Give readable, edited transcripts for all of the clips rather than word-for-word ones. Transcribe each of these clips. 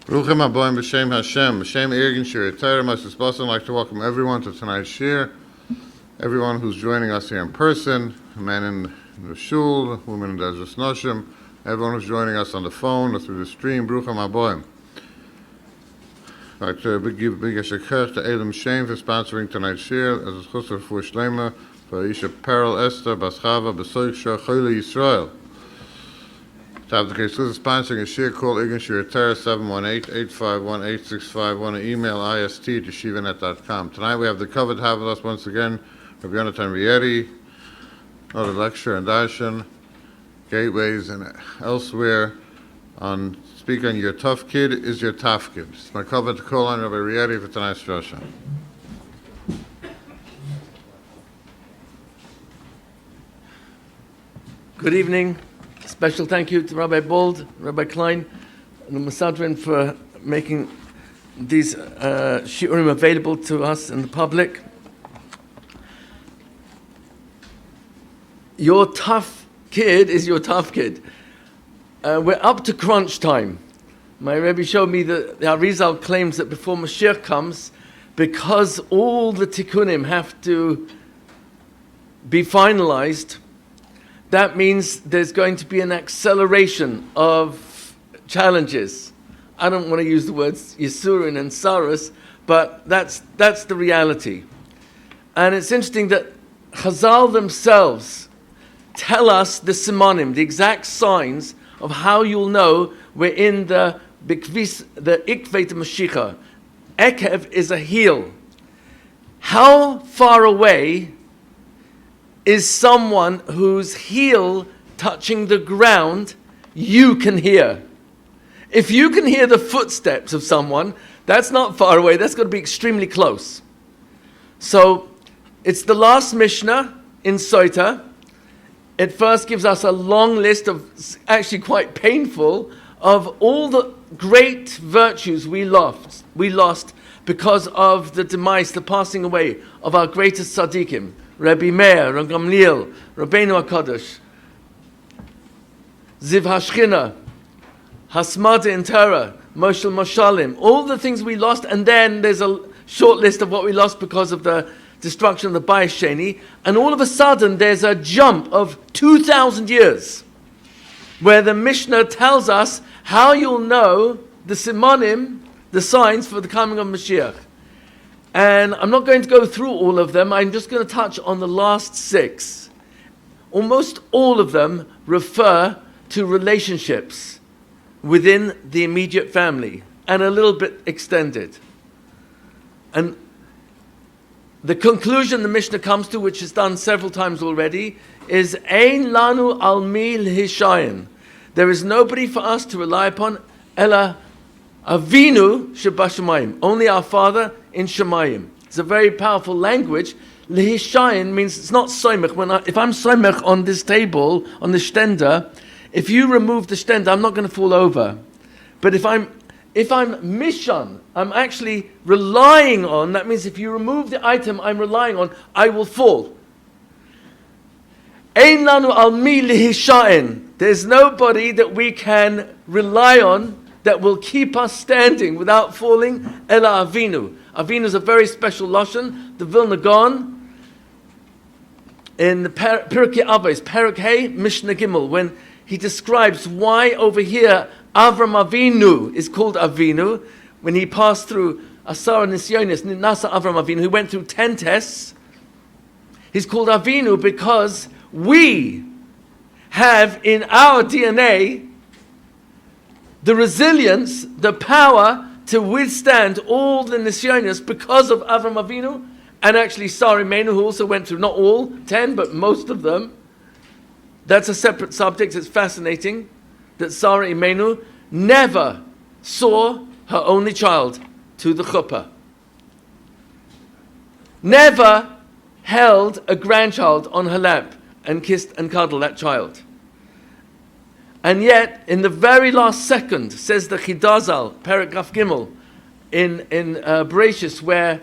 Bruchim Aboim B'Shem Hashem, B'Shem Irgin Shir Torah, Moses Boston. I'd like to welcome everyone to tonight's shir. Everyone who's joining us here in person, men in the shul, women in Desert Noshim, everyone who's joining us on the phone or through the stream, Bruchim Aboim. I'd like to give big yeshakach to Elam Shem for sponsoring tonight's shir, as a chusar for Shlema, for Isha Perel Esther, Baschava, Besoik Shah, Chayla Yisrael. To have the case of sponsoring a shir, call Irgin Shir Torah 718-851-8651, or email ist@yeshivanet.com. Tonight we have the covered have with us once again, Rabbi Yonatan Rietti, another lecture and darshan, gateways and elsewhere, on speak on your Tafkid is your Tafkid. It's my cover to call on Rabbi Rietti for tonight's drasha. Good evening. Special thank you to Rabbi Bold, Rabbi Klein, and the Masadrin for making these shiurim available to us and the public. Your tough kid is your tough kid. We're up to crunch time. My Rebbe showed me that the Arizal claims that before Mashiach comes, because all the tikkunim have to be finalized, that means there's going to be an acceleration of challenges. I don't want to use the words Yisurin and Saras, but that's the reality. And it's interesting that Chazal themselves tell us the simonim, the exact signs of how you'll know we're in the Ikveit Mashiach. Ekev is a heel. How far away is someone whose heel touching the ground you can hear? If you can hear the footsteps of someone, that's not far away, that's got to be extremely close. So it's the last Mishna in Sota. It first gives us a long list of, actually quite painful, of all the great virtues we lost because of the demise, the passing away of our greatest tzaddikim. Rabbi Meir, Rabbi Gamliel, Rabbeinu HaKadosh, Ziv HaShchina, Hasmada in Torah, Moshel Moshalim, all the things we lost, and then there's a short list of what we lost because of the destruction of the Bayis Sheni, and all of a sudden there's a jump of 2,000 years where the Mishnah tells us how you'll know the simonim, the signs for the coming of Mashiach. And I'm not going to go through all of them. I'm just going to touch on the last 6. Almost all of them refer to relationships within the immediate family and a little bit extended. And the conclusion the Mishnah comes to, which is done several times already, is Ein lanu al mi l'hishayin. There is nobody for us to rely upon, ela avinu shebashamayim, only our Father in Shemayim. It's a very powerful language. Lehishayin means it's not soimech. If I'm soimech on this table, on the stender, if you remove the stender, I'm not going to fall over. But if I'm mishan, I'm actually relying on, that means if you remove the item I'm relying on, I will fall. Ein lanu al mi lehishayin. There's nobody that we can rely on that will keep us standing without falling. Ela avinu. Avinu is a very special lashon. The Vilna Gaon in the Pirkei Avos, Perek Hey, Mishna Gimel, when he describes why over here Avram Avinu is called Avinu, when he passed through Asara Nisyonis, Nasa Avram Avinu, who went through 10 tests, he's called Avinu because we have in our DNA the resilience, the power to withstand all the nisyonis because of Avram Avinu, and actually Sarah Imenu, who also went through, not all 10, but most of them. That's a separate subject. It's fascinating that Sarah Imenu never saw her only child to the chuppah. Never held a grandchild on her lap and kissed and cuddled that child. And yet, in the very last second, says the Chidazal, Perek Gaf Gimel, in Bereshis, where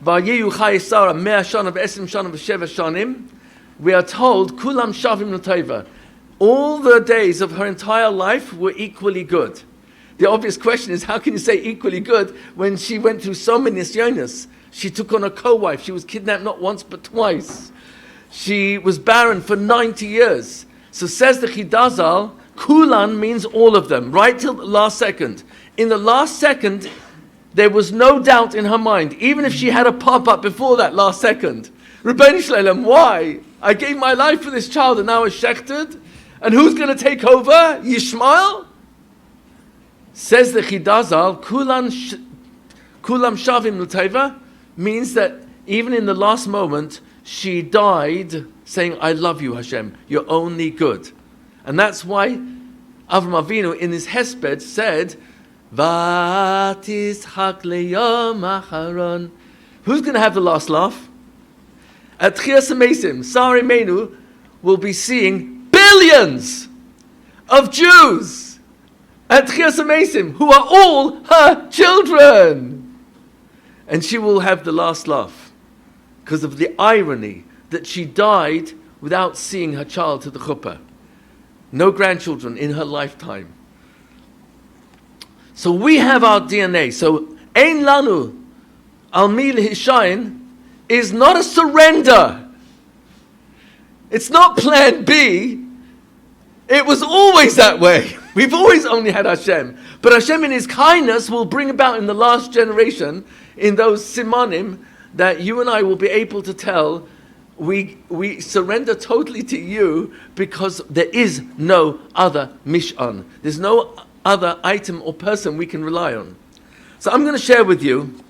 Vayiyu Chai Sarah Mea Shana V'Esim Shana V'Sheva Shanim, we are told Kulam Shavim L'Tova. All the days of her entire life were equally good. The obvious question is, how can you say equally good when she went through so many nisyonos? She took on a co-wife. She was kidnapped not once but twice. She was barren for 90 years. So says the Chidazal, Kulan means all of them, right till the last second. In the last second, there was no doubt in her mind, even if she had a pop-up before that last second. Rebbeinu Shalom, why? I gave my life for this child and now it's shechted? And who's going to take over? Yishmael? Says the Chidazal, Kulam Shavim L'Teva, means that even in the last moment, she died saying, I love you, Hashem, you're only good. And that's why Avraham Avinu in his Hesped said, Vatishak leyom acharon. Who's going to have the last laugh? At Tchias HaMesim, Sari Menu will be seeing billions of Jews at Tchias HaMesim who are all her children. And she will have the last laugh because of the irony that she died without seeing her child to the chuppah. No grandchildren in her lifetime. So we have our DNA. So Ein Lanu Al Mi Lehishayin is not a surrender. It's not plan B. It was always that way. We've always only had Hashem. But Hashem in His kindness will bring about in the last generation, in those simanim, that you and I will be able to tell, we surrender totally to you because there is no other Mish'an. There's no other item or person we can rely on. So I'm going to share with you,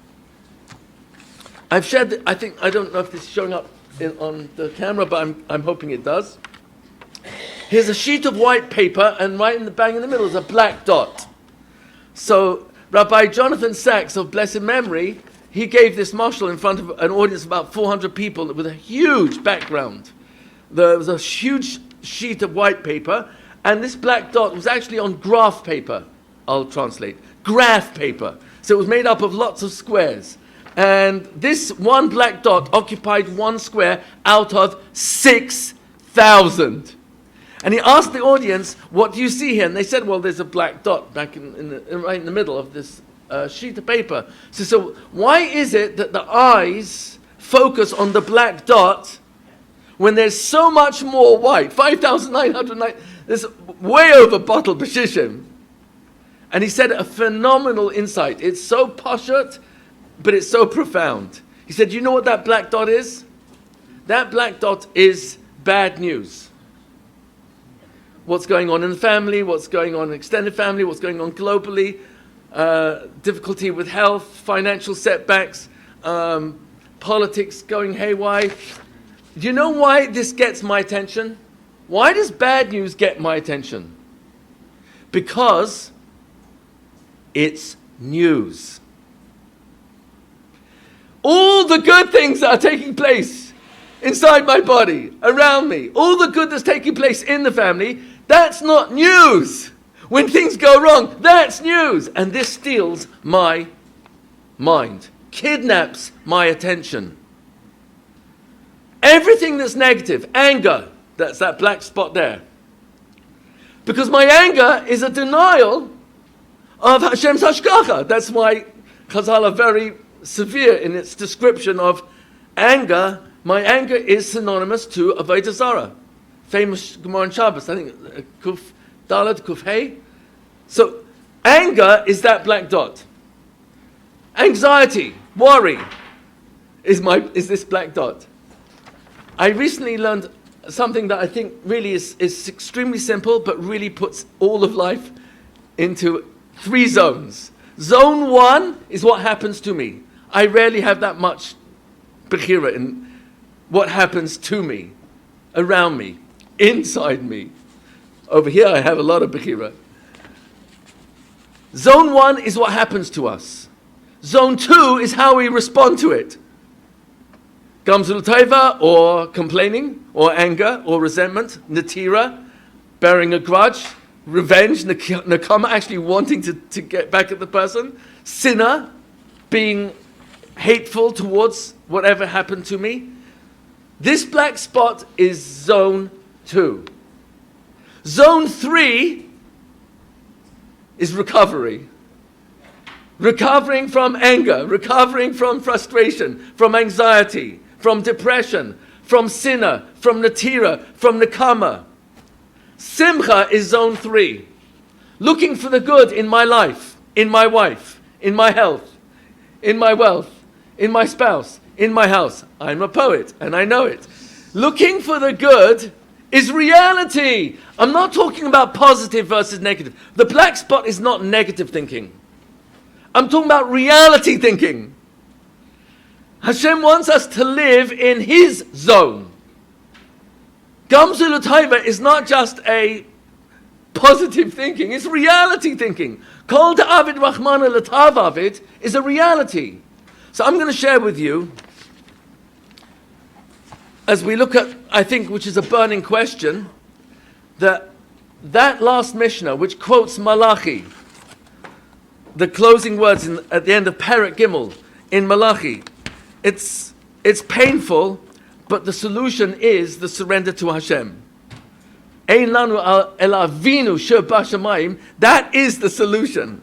I've shared, I don't know if this is showing up on the camera, but I'm hoping it does. Here's a sheet of white paper, and right in the bang in the middle is a black dot. So Rabbi Jonathan Sachs of blessed memory, he gave this mashal in front of an audience of about 400 people with a huge background. There was a huge sheet of white paper, and this black dot was actually on graph paper. I'll translate. Graph paper. So it was made up of lots of squares. And this one black dot occupied one square out of 6,000. And he asked the audience, what do you see here? And they said, well, there's a black dot back right in the middle of this sheet of paper. So why is it that the eyes focus on the black dot when there's so much more white? 5,909, there's way over bottle b'shishim. And he said a phenomenal insight. It's so pashut, but it's so profound. He said, you know what that black dot is? That black dot is bad news. What's going on in the family, what's going on in extended family, what's going on globally, difficulty with health, financial setbacks, politics going haywire. Do you know why this gets my attention? Why does bad news get my attention? Because it's news. All the good things that are taking place inside my body, around me, all the good that's taking place in the family, that's not news. When things go wrong, that's news. And this steals my mind, kidnaps my attention. Everything that's negative, anger, that's that black spot there. Because my anger is a denial of Hashem's hashgacha. That's why Chazal are very severe in its description of anger. My anger is synonymous to Avodah Zarah. Famous Gemara in Shabbos, I think, Kuf Dalet, Kuf Hey. So, anger is that black dot. Anxiety, worry, is this black dot. I recently learned something that I think really is extremely simple, but really puts all of life into 3 zones. Zone 1 is what happens to me. I rarely have that much bechira in what happens to me, around me, inside me. Over here I have a lot of bechira. Zone 1 is what happens to us. Zone 2 is how we respond to it. Gamzul taiva, or complaining, or anger, or resentment, natira, bearing a grudge, revenge, nakama, actually wanting to get back at the person, sinner, being hateful towards whatever happened to me. This black spot is zone 2. Zone 3 is recovery. Recovering from anger, recovering from frustration, from anxiety, from depression, from sinner, from natira, from nekama. Simcha is zone 3. Looking for the good in my life, in my wife, in my health, in my wealth, in my spouse, in my house. I'm a poet and I know it. Looking for the good is reality. I'm not talking about positive versus negative. The black spot is not negative thinking. I'm talking about reality thinking. Hashem wants us to live in His zone. Gamzu l'taiva is not just a positive thinking, it's reality thinking. Kol da'avid rachmana l'tavavid is a reality. So I'm going to share with you, as we look at, I think, which is a burning question, that last Mishnah, which quotes Malachi, the closing words at the end of Perek Gimel in Malachi, it's painful, but the solution is the surrender to Hashem. Ein lanu el avinu sher b'shamayim. That is the solution.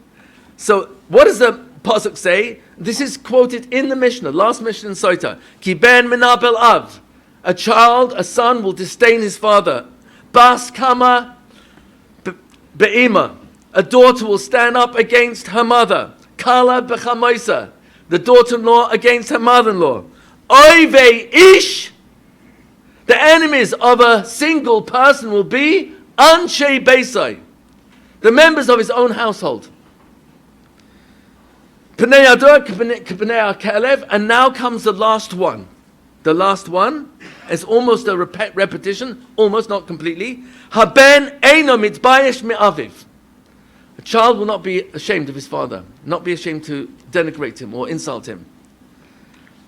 So what does the pasuk say? This is quoted in the Mishnah, last Mishnah in Sota. Ki ben menabel av. A child, a son will disdain his father. Bas kama be'ima. A daughter will stand up against her mother. Kala b'chamoisa. The daughter-in-law against her mother-in-law. Oive ish. The enemies of a single person will be anshe beisai. The members of his own household. Pnei ador k'pnei kelev. And now comes the last one. The last one is almost a repetition, almost, not completely. Haben eino mitbayesh me'aviv. A child will not be ashamed of his father, not be ashamed to denigrate him or insult him.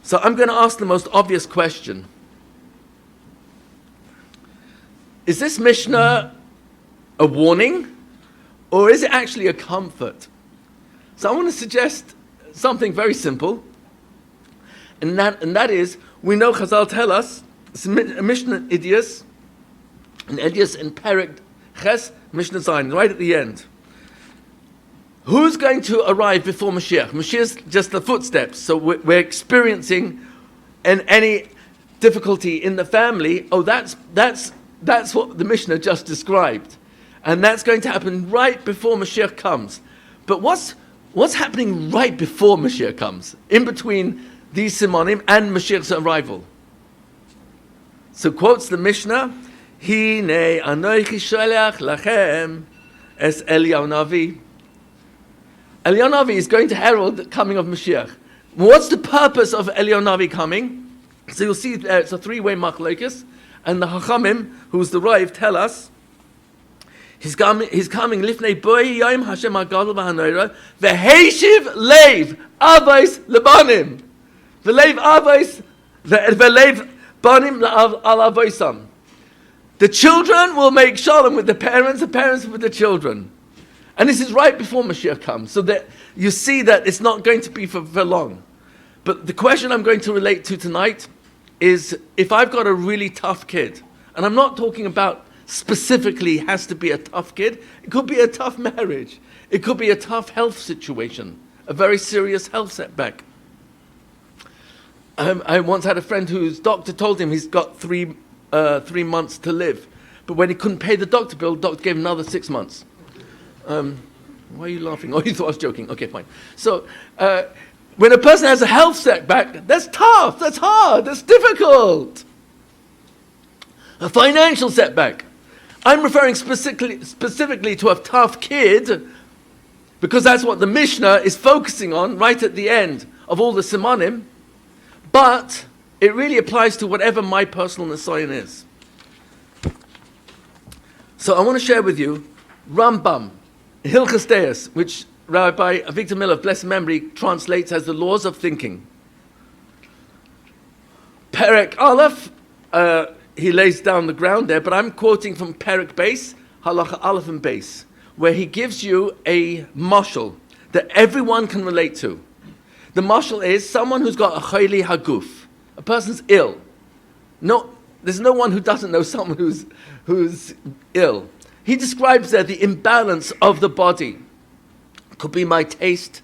So I'm going to ask the most obvious question. Is this Mishnah a warning, or is it actually a comfort? So I want to suggest something very simple, and that is, we know Chazal tell us, it's a Mishnah Idias, an Idias in Perek Ches, Mishnah Zayin, right at the end. Who's going to arrive before Mashiach? Mashiach's just the footsteps. So we're experiencing any difficulty in the family. Oh, that's what the Mishnah just described. And that's going to happen right before Mashiach comes. But what's happening right before Mashiach comes? In between these Simonim and Mashiach's arrival. So quotes the Mishnah, Hine anoichi sholeach lachem es Eliyahu Navi. Eliyahu Navi is going to herald the coming of Mashiach. What's the purpose of Eliyahu Navi coming? So you'll see there it's a three-way machlokes, and the Hachamim, who's the Rav, tell us he's coming lifnei boi yom Hashem hagadol v'hanoira v'heishiv leiv avos lebanim v'leiv avos v'leiv banim al avosam. The children will make shalom with the parents with the children. And this is right before Mashiach comes. So that you see that it's not going to be for long. But the question I'm going to relate to tonight is, if I've got a really tough kid, and I'm not talking about specifically has to be a tough kid, it could be a tough marriage, it could be a tough health situation, a very serious health setback. I once had a friend whose doctor told him he's got 3 months to live. But when he couldn't pay the doctor bill, the doctor gave him another 6 months. Why are you laughing? Oh, you thought I was joking. Okay, fine. So, when a person has a health setback, that's tough, that's hard, that's difficult. A financial setback. I'm referring specifically to a tough kid, because that's what the Mishnah is focusing on right at the end of all the Simanim. But it really applies to whatever my personal Nisayan is. So I want to share with you Rambam, Hilchas Deis, which Rabbi Avigdor Miller of blessed memory translates as the laws of thinking. Perek Aleph, he lays down the ground there, but I'm quoting from Perek Beis, Halacha Aleph and Beis, where he gives you a mashal that everyone can relate to. The mashal is someone who's got a chayli haguf. A person's ill. No, there's no one who doesn't know someone who's ill. He describes there the imbalance of the body. It could be my taste.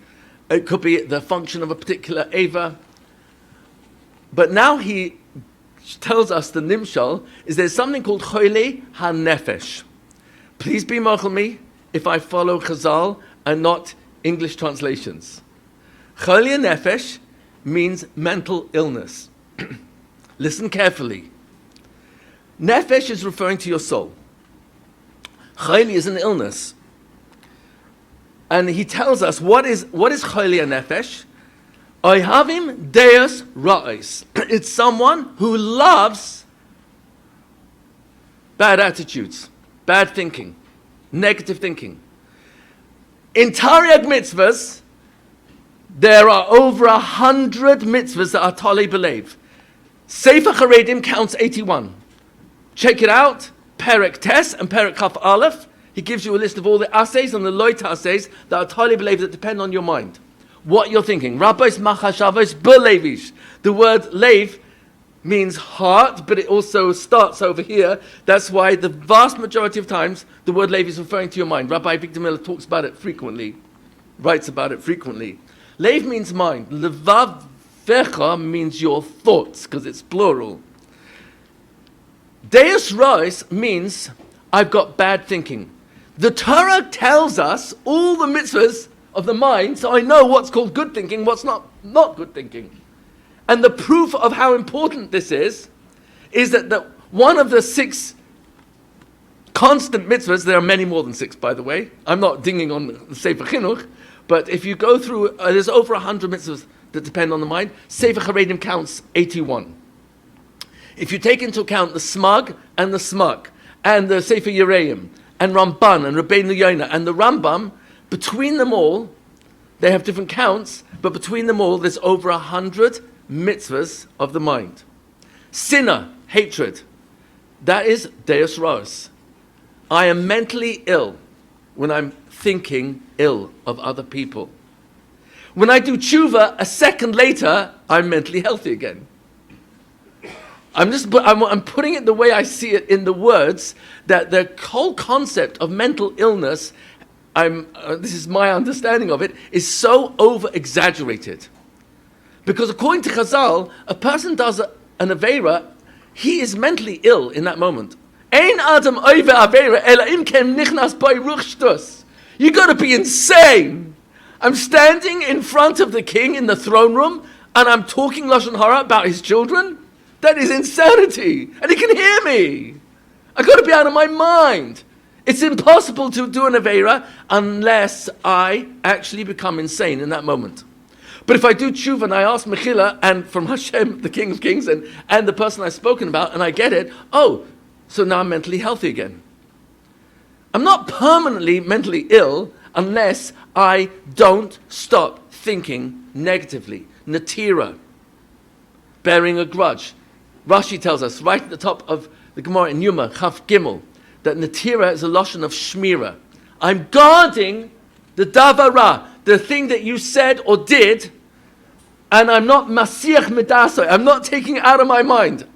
It could be the function of a particular eva. But now he tells us the nimshal is there's something called choile hanefesh. Please be machal me if I follow Chazal and not English translations. Choile hanefesh means mental illness. Listen carefully. Nefesh is referring to your soul. Choile is an illness. And he tells us what is choile hanefesh? Ohavim deus ra'is. It's someone who loves bad attitudes, bad thinking, negative thinking. In Tariq mitzvahs, there are over 100 mitzvahs that are Tali Belev. Sefer Charedim counts 81. Check it out, Perek Tes and Perek Kaf Aleph. He gives you a list of all the assays and the loit assays that are Tali Belev that depend on your mind. What you're thinking. Rabbis machashavos belevish. The word lev means heart, but it also starts over here. That's why the vast majority of times the word lev is referring to your mind. Rabbi Victor Miller talks about it frequently, writes about it frequently. Lev means mind. Levav vecha means your thoughts, because it's plural. Deus Reis means I've got bad thinking. The Torah tells us all the mitzvahs of the mind, so I know what's called good thinking, what's not good thinking. And the proof of how important this is that one of the 6 constant mitzvahs, there are many more than 6, by the way. I'm not dinging on the Sefer Chinuch, but if you go through, there's over 100 mitzvahs that depend on the mind. Sefer Charedim counts 81. If you take into account the Smug and the Smug, and the Sefer Yereim, and Ramban, and Rabbeinu Yonah, and the Rambam, between them all, they have different counts, but between them all, there's over 100 mitzvahs of the mind. Sinna, hatred, that is Deus Ros. I am mentally ill when I'm thinking ill of other people. When I do tshuva, a second later, I'm mentally healthy again. I'm putting it the way I see it in the words, that the whole concept of mental illness, this is my understanding of it, is so over-exaggerated. Because according to Chazal, a person does an Aveira, he is mentally ill in that moment. Ein Adam oive Aveira, ela im kem nichnas bei ruch shtus. You gotta be insane. I'm standing in front of the king in the throne room, and I'm talking Lashon Hara about his children. That is insanity. And he can hear me. I gotta be out of my mind. It's impossible to do an Aveira unless I actually become insane in that moment. But if I do tshuva and I ask Mechila, and from Hashem, the King of Kings, and the person I've spoken about, and I get it, so now I'm mentally healthy again. I'm not permanently mentally ill unless I don't stop thinking negatively. Natira, bearing a grudge. Rashi tells us right at the top of the Gemara in Yuma, Chaf Gimel, that Natira is a loshon of Shmira. I'm guarding the Davara, the thing that you said or did, and I'm not Masiach Medasai, I'm not taking it out of my mind.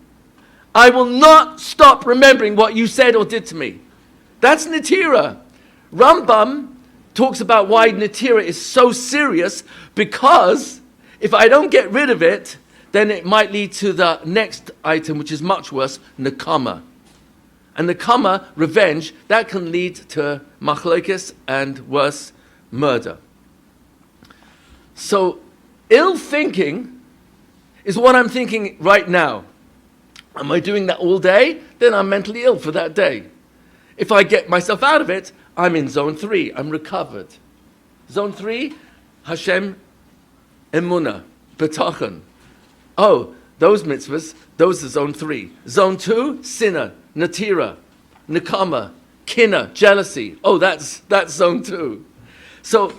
I will not stop remembering what you said or did to me. That's Natira. Rambam talks about why Natira is so serious, because if I don't get rid of it, then it might lead to the next item, which is much worse, Nakama. And Nakama, revenge, that can lead to machlokes and worse, murder. So, ill thinking is what I'm thinking right now. Am I doing that all day? Then I'm mentally ill for that day. If I get myself out of it, I'm in zone 3. I'm recovered. Zone 3, Hashem, Emunah, Betachon. Those mitzvahs, those are zone 3. Zone 2, Sinna, Natira, Nakama, Kina, jealousy. That's zone 2. So,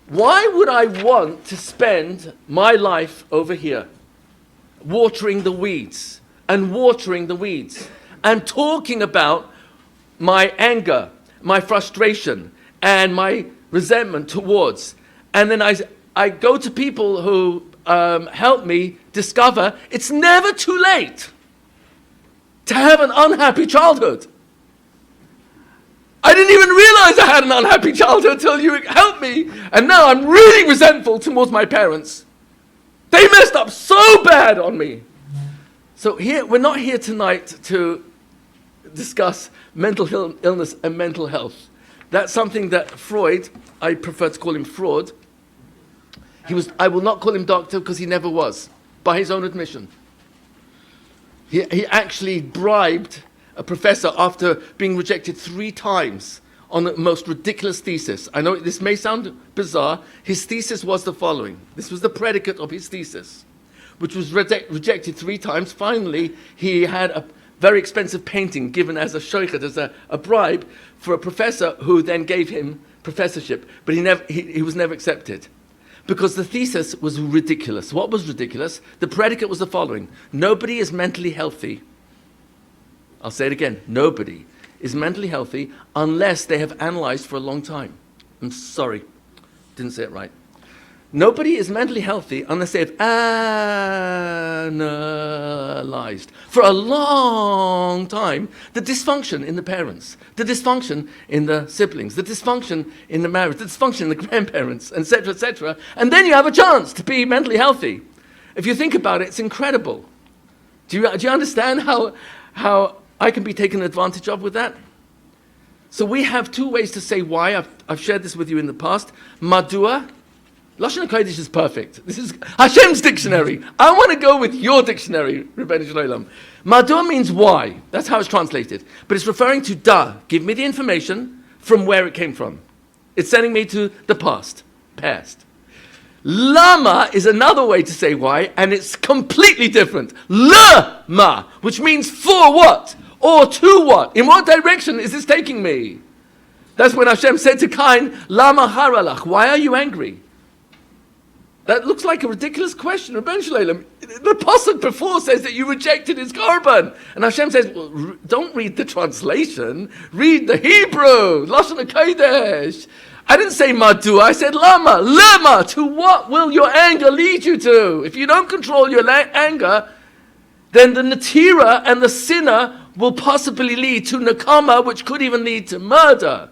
why would I want to spend my life over here watering the weeds and talking about my anger, my frustration, and my resentment towards, and then I go to people who help me discover it's never too late to have an unhappy childhood. I didn't even realize I had an unhappy childhood until you helped me. And now I'm really resentful towards my parents. They messed up so bad on me. So here, we're not here tonight to discuss mental illness and mental health. That's something that Freud, I prefer to call him fraud. I will not call him doctor because he never was, by his own admission. He actually bribed a professor after being rejected 3 times on the most ridiculous thesis. I know this may sound bizarre. His thesis was the following. This was the predicate of his thesis, which was rejected 3 times. Finally, he had a very expensive painting given as a shochet, as a bribe for a professor who then gave him professorship, but he was never accepted. Because the thesis was ridiculous. What was ridiculous? The predicate was the following. Nobody is mentally healthy. I'll say it again. Nobody is mentally healthy unless they have analyzed for a long time. I'm sorry. Didn't say it right. Nobody is mentally healthy unless they have analyzed for a long time the dysfunction in the parents, the dysfunction in the siblings, the dysfunction in the marriage, the dysfunction in the grandparents, etc., etc. And then you have a chance to be mentally healthy. If you think about it, it's incredible. Do you understand how I can be taken advantage of with that? So we have 2 ways to say why. I've shared this with you in the past. Madua. Lashon HaKodesh is perfect. This is Hashem's dictionary. I want to go with your dictionary, Rebbeinu Shalom. Madua means why. That's how it's translated. But it's referring to da. Give me the information from where it came from. It's sending me to the past. Lama is another way to say why, and it's completely different. Lama, which means for what? Or to what? In what direction is this taking me? That's when Hashem said to Cain, Lama haralach, why are you angry? That looks like a ridiculous question. Rebbeinu Shalom, the pasuk before says that you rejected his korban. And Hashem says, well, don't read the translation. Read the Hebrew. Lashon HaKodesh. I didn't say madu. I said lama. Lama. To what will your anger lead you to? If you don't control your anger, then the natira and the sinner will possibly lead to nakama, which could even lead to murder.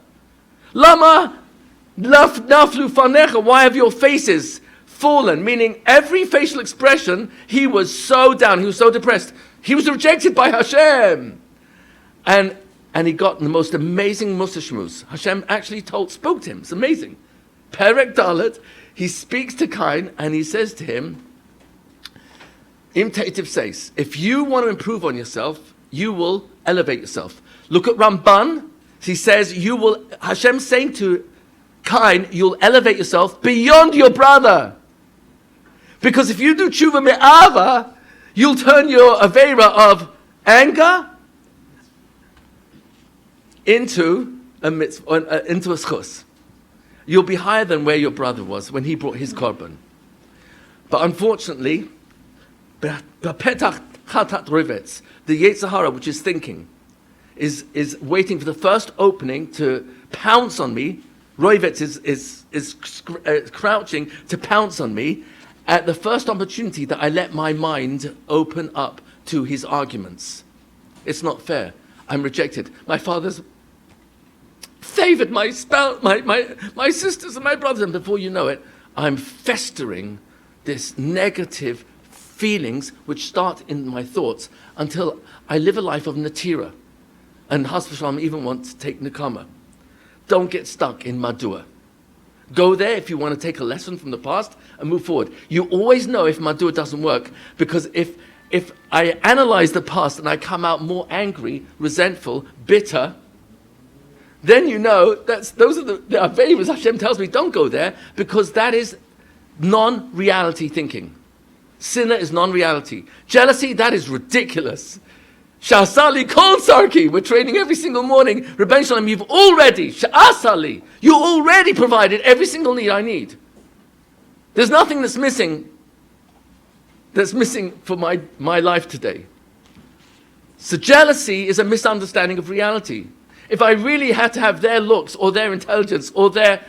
Lama naflu fanecha. Why have your faces fallen? Meaning every facial expression, he was so down, he was so depressed. He was rejected by Hashem. And he got the most amazing Musa Shmuz. Hashem actually spoke to him. It's amazing. Perek Dalet, he speaks to Cain and he says to him, Im Teitiv says, if you want to improve on yourself, you will elevate yourself. Look at Ramban. He says, Hashem's saying to Cain, you'll elevate yourself beyond your brother. Because if you do tshuva me'ava, you'll turn your aveira of anger into a mitzvah, into a schus. You'll be higher than where your brother was when he brought his korban. But unfortunately, petach chatat rivetz, the Yetzer Hara, which is thinking, is waiting for the first opening to pounce on me. Rivetz is crouching to pounce on me at the first opportunity that I let my mind open up to his arguments. It's not fair. I'm rejected. My father's favored my spouse, my sisters and my brothers, and before you know it, I'm festering this negative feelings which start in my thoughts until I live a life of natira. And Has v'Shalom even want to take nekama. Don't get stuck in madua. Go there if you want to take a lesson from the past and move forward. You always know if madua doesn't work, because if I analyze the past and I come out more angry, resentful, bitter, then you know those are the averas Hashem tells me don't go there, because that is non-reality thinking. Sinner is non-reality. Jealousy, that is ridiculous. Sha'asali kol sarki. We're training every single morning. Rebbeinu Shalom, you've already, sha'asali, you already provided every single need I need. There's nothing that's missing for my life today. So jealousy is a misunderstanding of reality. If I really had to have their looks or their intelligence or their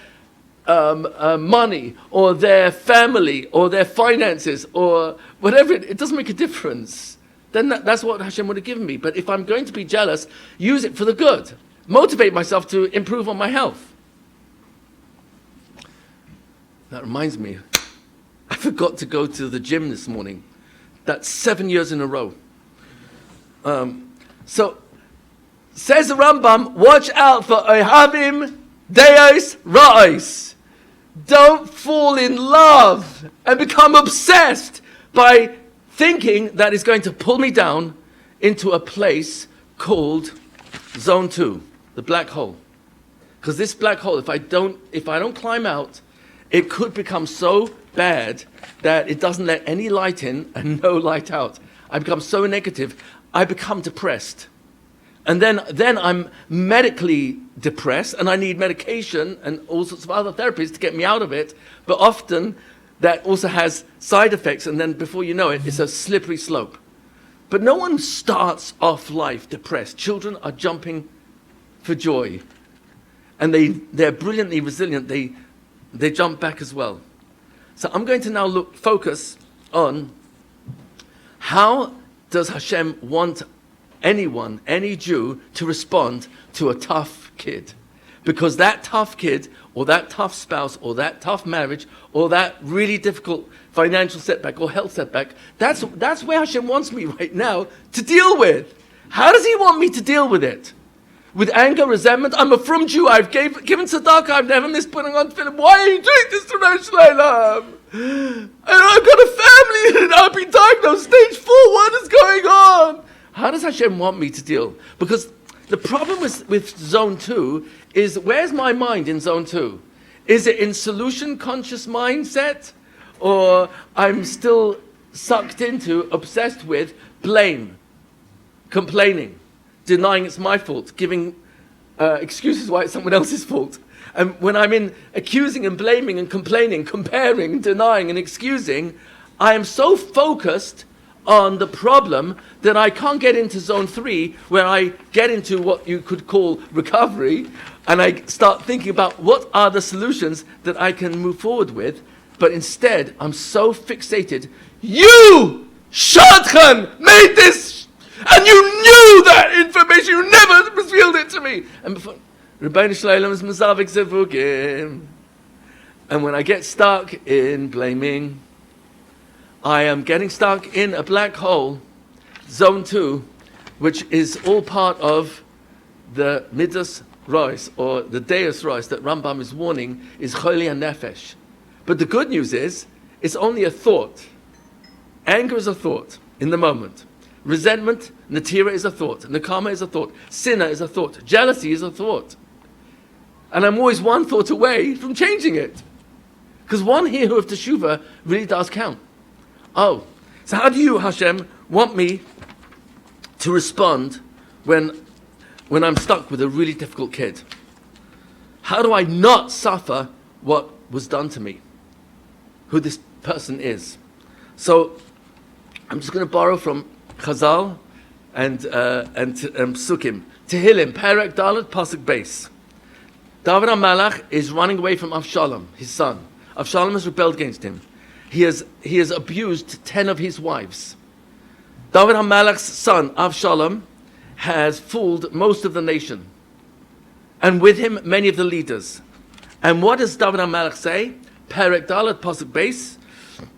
money or their family or their finances or whatever, it doesn't make a difference. Then that's what Hashem would have given me. But if I'm going to be jealous, use it for the good. motivate myself to improve on my health. That reminds me, I forgot to go to the gym this morning. That's 7 years in a row. So, says the Rambam, watch out for Ohavim Deos Ra'os. Don't fall in love and become obsessed by thinking that it's going to pull me down into a place called Zone 2, the black hole. Because this black hole, if I don't climb out, it could become so bad that it doesn't let any light in and no light out. I become so negative, I become depressed. And then I'm medically depressed and I need medication and all sorts of other therapies to get me out of it. But often that also has side effects, and then before you know it, it's a slippery slope. But no one starts off life depressed. Children are jumping for joy. And they're brilliantly resilient. They jump back as well. So I'm going to now focus on how does Hashem want anyone, any Jew, to respond to a tough kid. Because that tough kid, or that tough spouse, or that tough marriage, or that really difficult financial setback or health setback, that's where Hashem wants me right now to deal with. How does he want me to deal with it? With anger, resentment? I'm a frum Jew, I've given tzedakah, I've never missed putting on tefillin. Why are you doing this to Rosh Hashanah? I've got a family and I've been diagnosed stage 4, what is going on? How does Hashem want me to deal? Because the problem with zone 2 is, where's my mind in zone 2? Is it in solution conscious mindset? Or I'm still sucked into, obsessed with blame, complaining, denying it's my fault, giving excuses why it's someone else's fault. And when I'm in accusing and blaming and complaining, comparing, denying and excusing, I am so focused on the problem that I can't get into zone 3, where I get into what you could call recovery, and I start thinking about what are the solutions that I can move forward with. But instead, I'm so fixated. You, Shadchan, made this, and you knew that information. You never revealed it to me. And before, Rabbeinu Shleilim is Mazavik Zevukim. And when I get stuck in blaming, I am getting stuck in a black hole, zone 2, which is all part of the Midas Rois, or the Deus Rois that Rambam is warning is Choli HaNefesh. But the good news is, it's only a thought. Anger is a thought in the moment. Resentment, Natira is a thought. Nakama is a thought. Sinner is a thought. Jealousy is a thought. And I'm always one thought away from changing it. Because one here of Teshuvah really does count. Oh, so how do you, Hashem, want me to respond when I'm stuck with a really difficult kid? How do I not suffer what was done to me? Who this person is. So I'm just going to borrow from Chazal and Psukim. Tehillim, Perek Dalet, Pasuk Beis. David HaMelech is running away from Avshalom, his son. Avshalom has rebelled against him. He has abused 10 of his wives. David HaMelech's son, Avshalom, has fooled most of the nation. And with him, many of the leaders. And what does David HaMelech say? Perek Dalet, Pasuk Beis.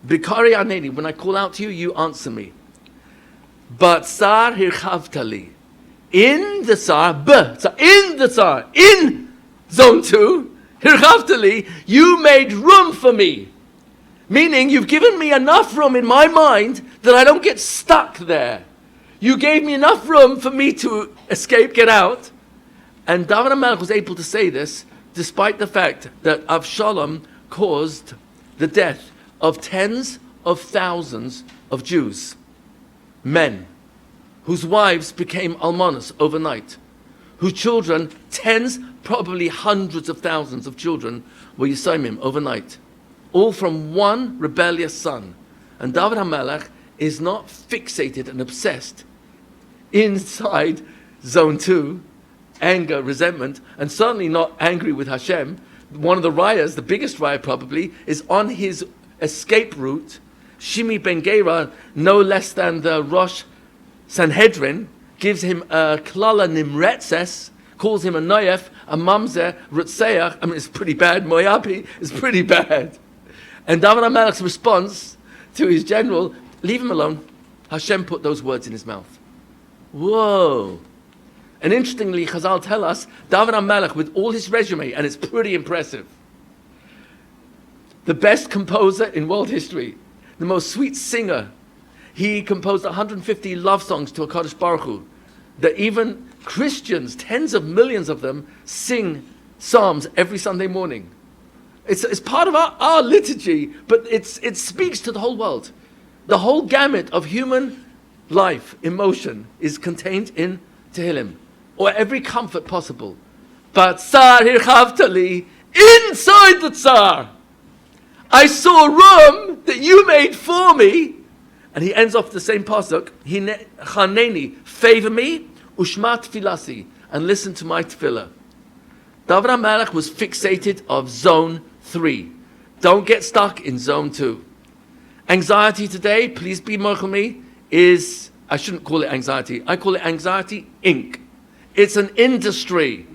Bikari Aneni, when I call out to you, you answer me. But Tsar Hirchavtali. In the Tsar, in zone 2, Hirchavtali, you made room for me. Meaning, you've given me enough room in my mind that I don't get stuck there. You gave me enough room for me to escape, get out. And David HaMelech was able to say this despite the fact that Avshalom caused the death of tens of thousands of Jews, men, whose wives became almanas overnight, whose children, tens, probably hundreds of thousands of children, were Yisayimim overnight. All from one rebellious son. And David HaMelech is not fixated and obsessed inside zone 2, anger, resentment, and certainly not angry with Hashem. One of the rayas, the biggest raya probably, is on his escape route. Shimi ben Gera, no less than the Rosh Sanhedrin, gives him a klala nimretzes, calls him a Noyef, a Mamzer, Rutseach. I mean, it's pretty bad. Moabi is pretty bad. And David HaMelech's response to his general, leave him alone. Hashem put those words in his mouth. Whoa. And interestingly, Chazal tell us, David HaMelech, with all his resume, and it's pretty impressive, the best composer in world history, the most sweet singer, he composed 150 love songs to HaKadosh Baruch Hu, that even Christians, tens of millions of them, sing psalms every Sunday morning. It's part of our liturgy, but it speaks to the whole world. The whole gamut of human life, emotion, is contained in Tehillim, or every comfort possible. But Tsar hirchavtali, inside the Tsar, I saw a room that you made for me. And he ends off the same pasuk, Chaneni, favor me, ushma tfilasi, and listen to my tefillah. David HaMelech was fixated of zone 3. Don't get stuck in zone 2. Anxiety today, please be mochel me, is, I shouldn't call it anxiety, I call it Anxiety Inc. It's an industry.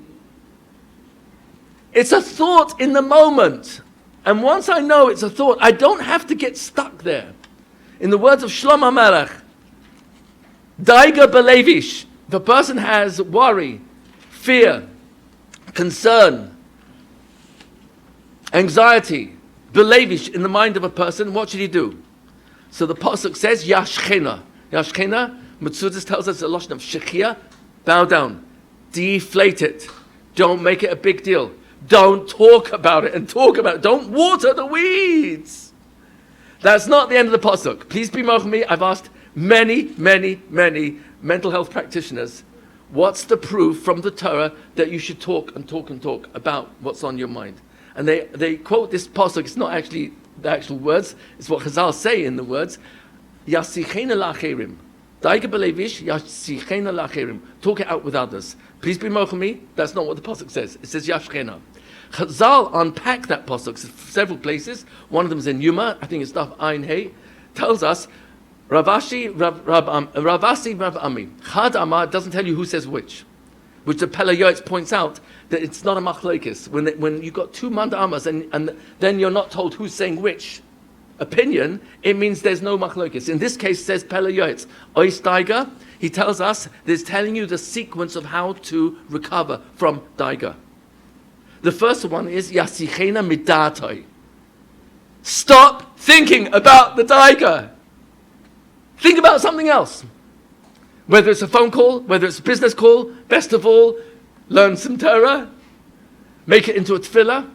It's a thought in the moment. And once I know it's a thought, I don't have to get stuck there. In the words of Shlomo HaMelech, Daiga belevish, if a person has worry, fear, concern, anxiety, belevish in the mind of a person, what should he do? So the pasuk says, Yashchena. Yashchena, Metzudas tells us a lotion of shechia, bow down, deflate it, don't make it a big deal. Don't talk about it and talk about it. Don't water the weeds. That's not the end of the pasuk. Please be mochel me. I've asked many mental health practitioners, what's the proof from the Torah that you should talk and talk and talk about what's on your mind? And they quote this pasuk. It's not actually the actual words. It's what Chazal say in the words. Yasichena la'acherim. Daiga belevish yasichena la'acherim. Talk it out with others. Please be mochel me. That's not what the pasuk says. It says yashchena. Chazal unpack that pasuk several places. One of them is in Yuma. I think it's Daf Ein Hey. Tells us Ravasi Rav Ami. Chad Amar doesn't tell you who says which the Pelayoitz points out that it's not a machlokes. When you've got two Manda Amas and then you're not told who's saying which opinion, it means there's no machlokes. In this case, says Pelayoitz. Ois Daiga, he tells us, there's telling you the sequence of how to recover from Daiga. The first one is Yasichena Midatoi. Stop thinking about the Daiga. Think about something else. Whether it's a phone call, whether it's a business call, best of all, learn some Torah, make it into a tefillah.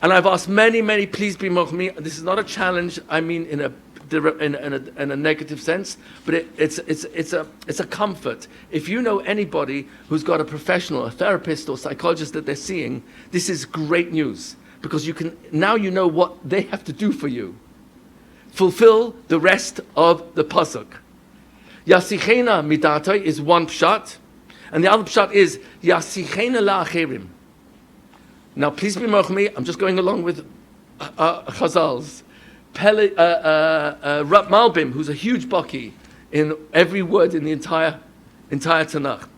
And I've asked many, please be mochel me. This is not a challenge, I mean in a negative sense, but it's a comfort. If you know anybody who's got a professional, a therapist or psychologist that they're seeing, this is great news, because now you know what they have to do for you. Fulfill the rest of the pasuk. Yasichena midatoi is one pshat, and the other pshat is Yasichena la'acherim. Now, please be mochel me. I'm just going along with Chazal's. Rab Malbim, who's a huge baki in every word in the entire Tanakh.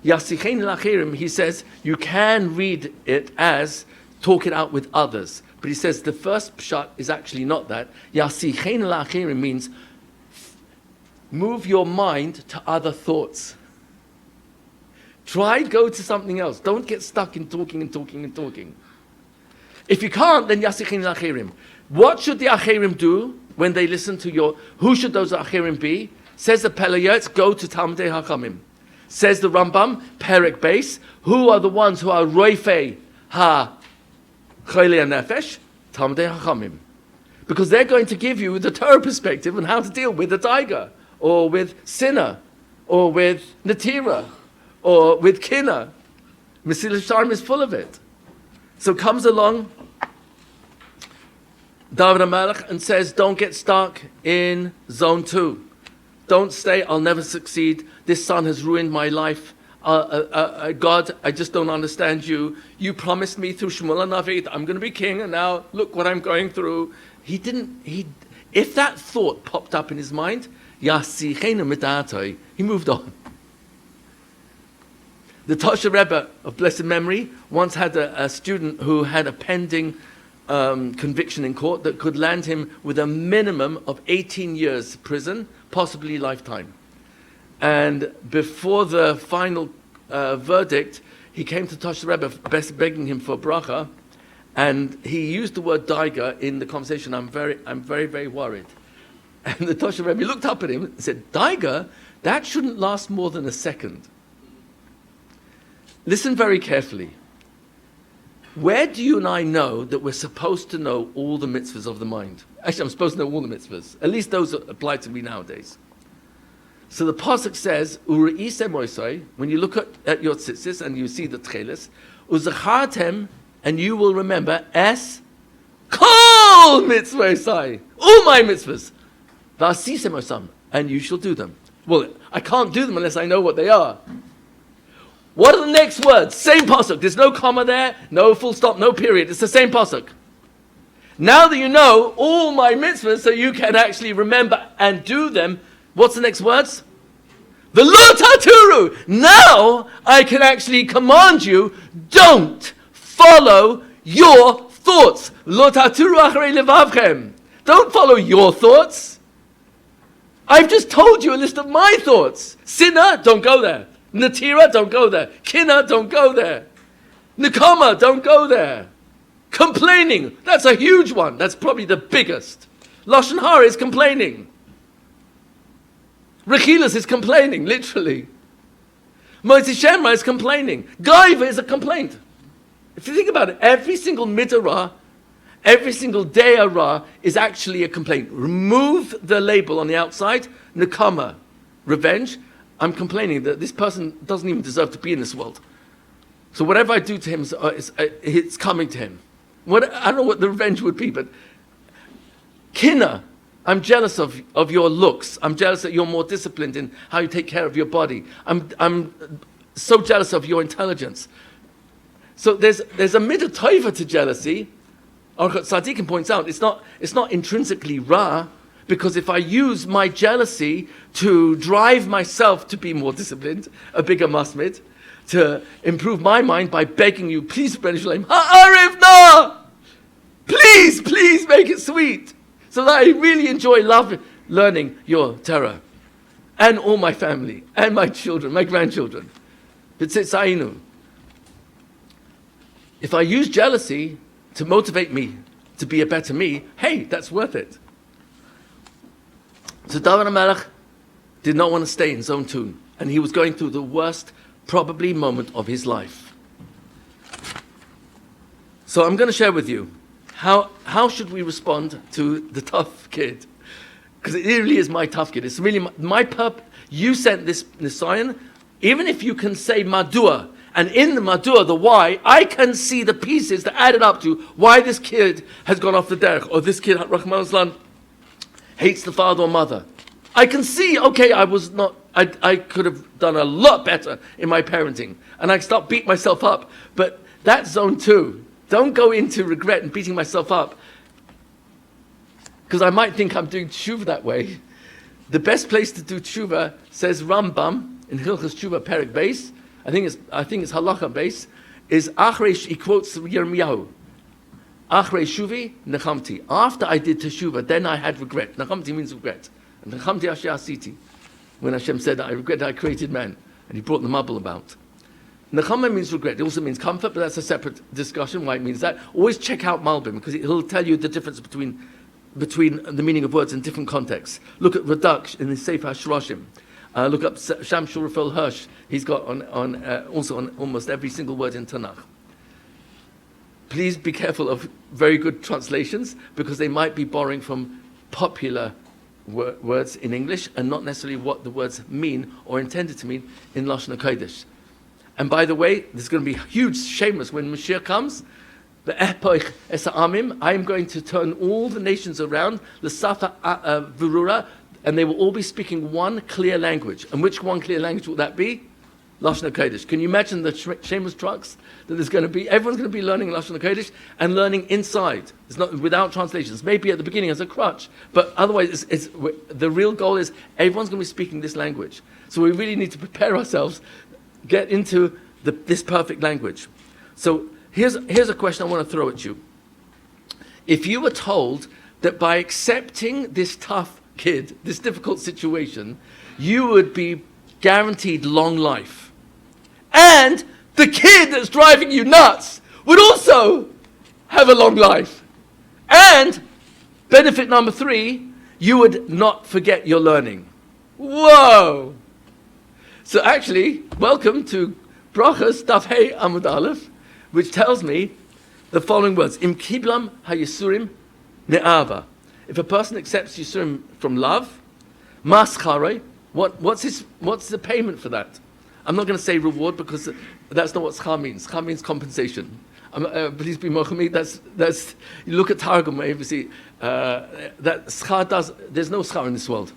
Yasichein lachirim, he says, you can read it as talk it out with others. But he says the first pshat is actually not that. Yasichein lachirim means move your mind to other thoughts. Go to something else. Don't get stuck in talking. If you can't, then Yasichein lachirim. What should the Acherim do when they listen to who should those Acherim be? Says the Pelayotz, go to Talmidei Hachamim. Says the Rambam, Perek Beis, who are the ones who are Roifei Ha Cholei Nefesh? Talmidei Hachamim. Because they're going to give you the Torah perspective on how to deal with the tiger, or with sinner, or with Natira, or with Kina. Mesilas Yesharim is full of it. So comes along David HaMelech and says, don't get stuck in zone 2. Don't stay, I'll never succeed. This son has ruined my life. God, I just don't understand you. You promised me through Shmuel HaNavi I'm going to be king, and now look what I'm going through. If that thought popped up in his mind, he moved on. The Tosha Rebbe of blessed memory once had a student who had a pending conviction in court that could land him with a minimum of 18 years prison, possibly lifetime. And before the final verdict, he came to Tosha Rebbe begging him for bracha, and he used the word daiga in the conversation. I'm very, very worried. And the Tosha Rebbe looked up at him and said, daiga, that shouldn't last more than a second. Listen very carefully. Where do you and I know that we're supposed to know all the mitzvahs of the mind? Actually, I'm supposed to know all the mitzvahs, at least those that apply to me nowadays. So the pasuk says, "Ureisem moisai." When you look at your tzitzis and you see the tchelis, "Uzachartem," and you will remember es kol mitzvosai, all my mitzvahs, v'asisem osam, and you shall do them. Well, I can't do them unless I know what they are. What are the next words? Same pasuk. There's no comma there, no full stop, no period. It's the same pasuk. Now that you know all my mitzvahs, so you can actually remember and do them. What's the next words? The lo taturu. Now I can actually command you, don't follow your thoughts. Lo taturu acharei levavchem. Don't follow your thoughts. I've just told you a list of my thoughts. Sinna, don't go there. Natira, don't go there. Kina, don't go there. Nikama, don't go there. Complaining, that's a huge one. That's probably the biggest. Lashon hara is complaining. Rechilas is complaining, literally. Moshe Shemra is complaining. Gaiva is a complaint. If you think about it, every single mitzvah, every single de'ara is actually a complaint. Remove the label on the outside, nekama, revenge. I'm complaining that this person doesn't even deserve to be in this world. So whatever I do to him, it's coming to him. I don't know what the revenge would be, but kina, I'm jealous of your looks. I'm jealous that you're more disciplined in how you take care of your body. I'm so jealous of your intelligence. So there's a midah tova to jealousy. Tzaddikim points out it's not intrinsically ra, because if I use my jealousy to drive myself to be more disciplined, a bigger masmid, to improve my mind by begging you, please, Rebbeinu Shalom, ha'arif na! Please make it sweet, so that I really enjoy learning your Torah, and all my family, and my children, my grandchildren. B'tzitzainu. If I use jealousy to motivate me to be a better me, hey, that's worth it. So David HaMelech did not want to stay in zone 2, and he was going through the worst, probably, moment of his life. So I'm going to share with you how should we respond to the Tafkid, because it really is my Tafkid. It's really my purpose. You sent this Nisayan, even if you can say Madua, and in the Madua, the why, I can see the pieces that added up to why this kid has gone off the derech, or this kid, Rahman Aslan, hates the father or mother. I can see, okay, I could have done a lot better in my parenting, and I start beating myself up. But that's zone 2. Don't go into regret and beating myself up, because I might think I'm doing tshuva that way. The best place to do tshuva, says Rambam in Hilchos Tshuva Perek Beis, I think it's Halacha Beis, is Achreish, he quotes Yirmiyahu. Achrei shuvi nechamti. After I did teshuva, then I had regret. Nechamti means regret. And nechamti asher asiti. When Hashem said, I regret that I created man, and he brought the mabul about. Nechama means regret. It also means comfort, but that's a separate discussion why it means that. Always check out Malbim, because he'll tell you the difference between the meaning of words in different contexts. Look at Radak in the Sefer HaShroshim. Look up Sham Shurafel Hirsch. He's got also on almost every single word in Tanakh. Please be careful of very good translations, because they might be borrowing from popular words in English and not necessarily what the words mean or intended to mean in Lashon HaKodesh. And by the way, there's going to be huge shameless when Mashiach comes. I am going to turn all the nations around, l'safa v'rura, and they will all be speaking one clear language. And which one clear language will that be? Lashon HaKodesh. Can you imagine the shameless trucks that there's going to be? Everyone's going to be learning Lashon HaKodesh and learning inside. It's not without translations. Maybe at the beginning as a crutch, but otherwise, the real goal is everyone's going to be speaking this language. So we really need to prepare ourselves, get into this perfect language. So here's a question I want to throw at you. If you were told that by accepting this tough kid, this difficult situation, you would be guaranteed long life, and the kid that's driving you nuts would also have a long life, and benefit number 3, you would not forget your learning. Whoa! So actually, welcome to Brachas Daf Hey Amud Aleph, which tells me the following words: Im kiblam hayisurim ne'ava. If a person accepts yisurim from love, mas charei, what's the payment for that? I'm not going to say reward because that's not what schar means. Schar means compensation. Please be mochami. That's you look at Targum, you see that schar there's no schar in this world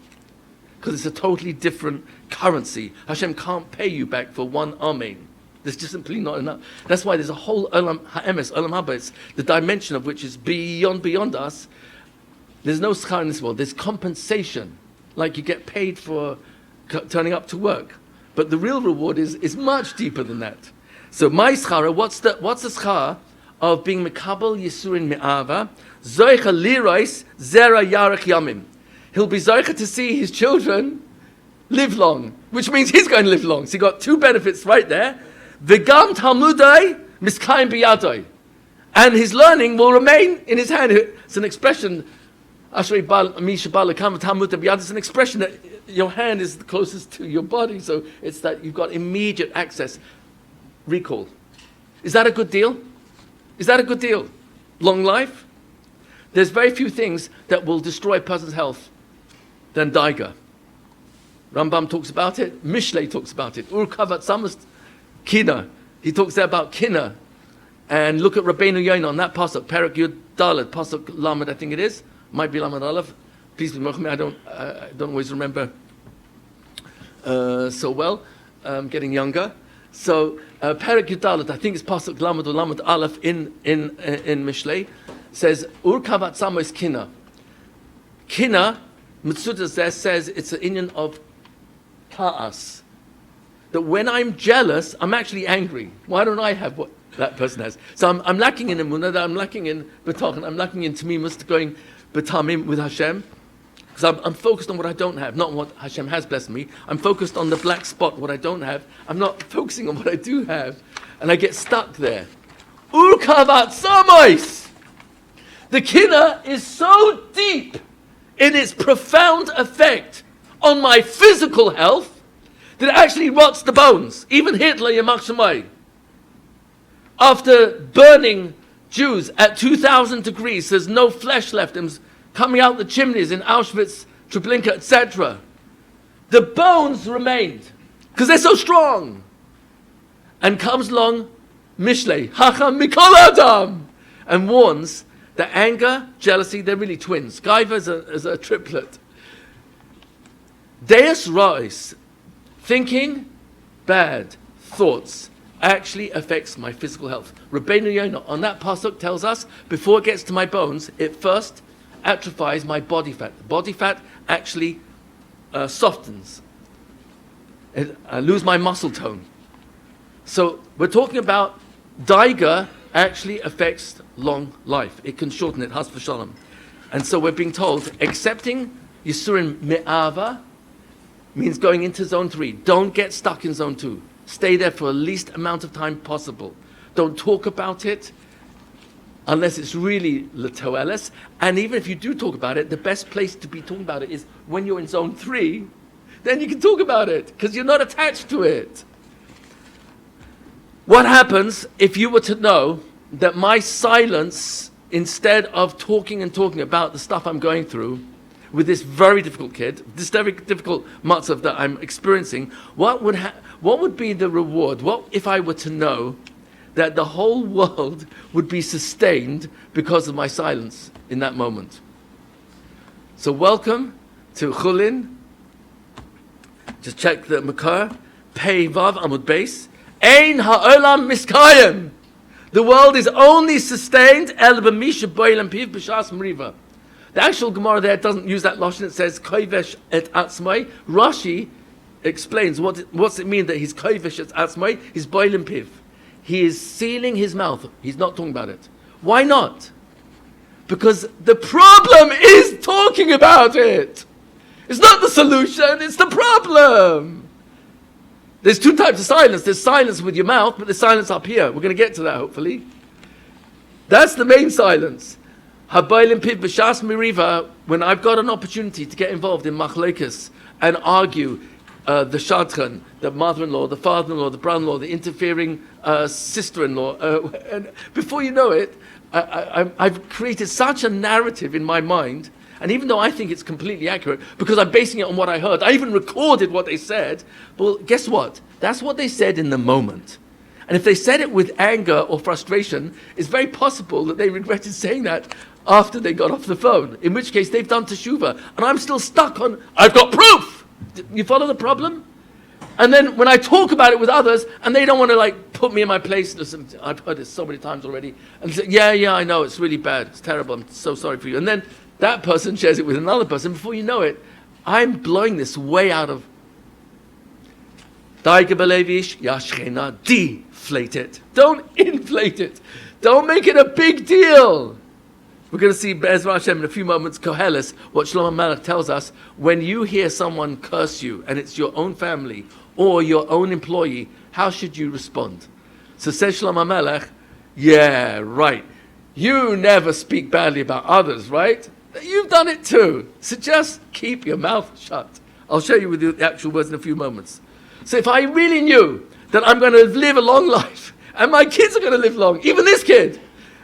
because it's a totally different currency. Hashem can't pay you back for one amen. There's just simply not enough. That's why there's a whole olam ha'emes, olam haba. It's the dimension of which is beyond us. There's no schar in this world. There's compensation, like you get paid for turning up to work. But the real reward is much deeper than that. So my schara, what's the schar of being mekabel yisurin me'ava? Zoicha lirois zera yarech yamim. He'll be zoicha to see his children live long, which means he's going to live long. So you got 2 benefits right there. V'gam talmudai miskayim biyadoi. And his learning will remain in his hand. It's an expression, it's an expression that your hand is the closest to your body, so it's that you've got immediate access. Recall. Is that a good deal? Is that a good deal? Long life? There's very few things that will destroy a person's health than daiga. Rambam talks about it. Mishlei talks about it. Urkavat Samust Kina. He talks there about Kina. And look at Rabbeinu Yonatan on that pasuk, Perak Yud Dalet, pasuk Lamed, I think it is. Might be Lamed Aleph. Please be mochmi. I don't always remember so well. I'm getting younger. So Perak Yud Dalet, I think it's pasuk Lamed or Lamed Aleph in Mishlei, says Urkavat Samos Kina. Kina, Mitzudas there says it's an inyan of ka'as. That when I'm jealous, I'm actually angry. Why don't I have what that person has? So I'm lacking in emunah, I'm lacking in b'tachon, I'm lacking in tamimus, going b'tamim with Hashem. Because I'm focused on what I don't have, not what Hashem has blessed me. I'm focused on the black spot, what I don't have. I'm not focusing on what I do have. And I get stuck there. Urkavat samois! The kina is so deep in its profound effect on my physical health that it actually rots the bones. Even Hitler, Yamach Shemai, after burning Jews at 2,000 degrees, there's no flesh left, and coming out the chimneys in Auschwitz, Treblinka, etc. The bones remained, because they're so strong. And comes along Mishlei, Hacham Mikol Adam, and warns that anger, jealousy, they're really twins. Gaiva is a triplet. Deus Rais, thinking bad thoughts, actually affects my physical health. Rabbeinu Yonatan on that pasuk tells us, before it gets to my bones, it first atrophies my body fat. The body fat actually softens. I lose my muscle tone. So we're talking about daiga actually affects long life. It can shorten it, has v'shalom. And so we're being told, accepting Yisurin Me'ava means going into zone 3. Don't get stuck in zone 2. Stay there for the least amount of time possible. Don't talk about it unless it's really letoeles. And even if you do talk about it, the best place to be talking about it is when you're in zone 3. Then you can talk about it because you're not attached to it. What happens if you were to know that my silence, instead of talking about the stuff I'm going through with this very difficult kid, this very difficult matzav that I'm experiencing, what would be the reward? What if I were to know that the whole world would be sustained because of my silence in that moment? So welcome to Chulin. Just check the Makar. Pei Vav Amud Beis. Ein ha'olam miskayim. The world is only sustained el b'misha boilam piv b'shas mriva. The actual Gemara there doesn't use that lashon. It says koivesh et atzmai. Rashi explains what's it mean that he's kovish at atzmai, he's boiling piv. He is sealing his mouth. He's not talking about it. Why not? Because the problem is talking about it. It's not the solution, it's the problem. There's two types of silence. There's silence with your mouth, but there's silence up here. We're going to get to that, hopefully. That's the main silence. Habaylim piv b'shas miriva, when I've got an opportunity to get involved in machlokes and argue the shadchan, the mother-in-law, the father-in-law, the brother-in-law, the interfering sister-in-law, and before you know it, I've created such a narrative in my mind, and even though I think it's completely accurate, because I'm basing it on what I heard, I even recorded what they said. Well, guess what? That's what they said in the moment. And if they said it with anger or frustration, it's very possible that they regretted saying that after they got off the phone, in which case they've done teshuvah, and I'm still stuck on, I've got proof! You follow the problem? And then when I talk about it with others, and they don't want to put me in my place, listen, I've heard this so many times already, and say, yeah, I know, it's really bad, it's terrible, I'm so sorry for you. And then that person shares it with another person. Before you know it, I'm blowing this way out of. Deflate it. Don't inflate it. Don't make it a big deal. We're going to see Be'ezra Hashem in a few moments, Koheles, what Shlomo Melech tells us. When you hear someone curse you, and it's your own family or your own employee, how should you respond? So says Shlomo Melech, yeah, right. You never speak badly about others, right? You've done it too. So just keep your mouth shut. I'll show you with the actual words in a few moments. So if I really knew that I'm going to live a long life, and my kids are going to live long, even this kid,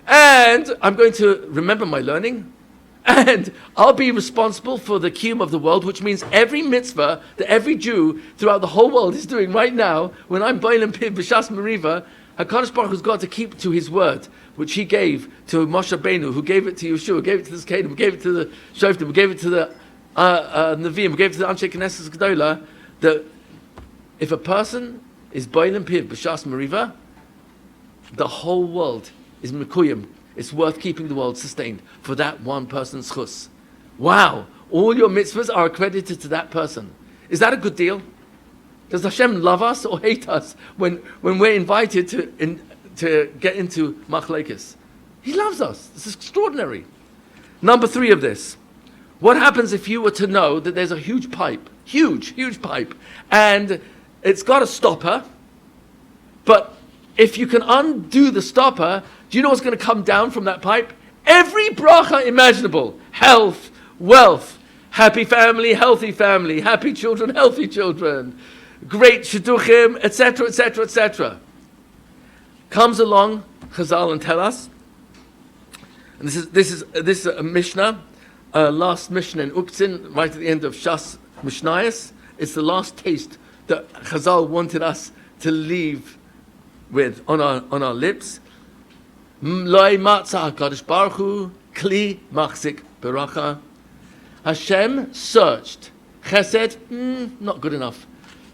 and I'm going to remember my learning, and I'll be responsible for the kiyum of the world, which means every mitzvah that every Jew throughout the whole world is doing right now, when I'm Bailam Piv B'Shas Meriva, HaKadosh Baruch Hu's got to keep to his word, which he gave to Moshe Rabbeinu, who gave it to Yeshua, who gave it to the Zkedim, who gave it to the Shoftim, who gave it to the Nevi'im, who gave it to the Anshe Knesset Gedola, that if a person is Bailam Piv B'Shas Meriva, the whole world is Mekuyim. It's worth keeping the world sustained for that one person's chus. Wow! All your mitzvahs are accredited to that person. Is that a good deal? Does Hashem love us or hate us when we're invited to get into machlekes? He loves us. This is extraordinary. Number 3 of this. What happens if you were to know that there's a huge pipe, huge pipe, and it's got a stopper, but if you can undo the stopper, do you know what's going to come down from that pipe? Every bracha imaginable. Health, wealth, happy family, happy children, healthy children, great shidduchim, etc., etc., etc. Comes along Chazal and tell us, and this is a Mishna, last Mishna in Uktzin, right at the end of Shas Mishnayos. It's the last taste that Chazal wanted us to leave with on our lips. Loi matzah HaKadosh Baruch Hu kli machzik beracha. Hashem searched. Chesed, not good enough.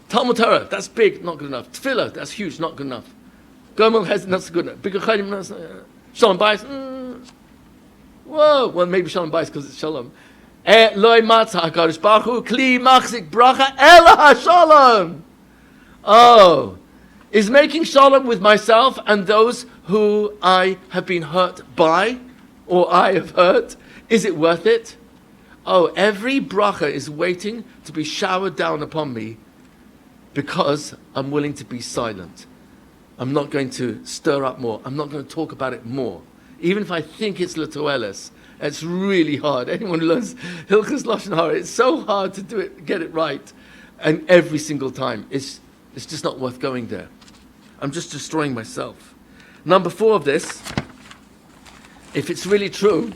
Talmud Torah, that's big, not good enough. Tefillah, that's huge, not good enough. Gomel Hesed, not good enough. Bigger Chayim, Shalom Bayis, whoa, well maybe Shalom Bayis because it's Shalom. Loi matzah HaKadosh Baruch Hu kli machzik beracha ela hashalom. Oh, is making shalom with myself and those who I have been hurt by, or I have hurt, is it worth it? Oh, every bracha is waiting to be showered down upon me because I'm willing to be silent. I'm not going to stir up more. I'm not going to talk about it more. Even if I think it's l'toeles, it's really hard. Anyone who learns Hilchos Lashon Hara, it's so hard to do it, get it right. And every single time, it's just not worth going there. I'm just destroying myself. Number 4 of this, if it's really true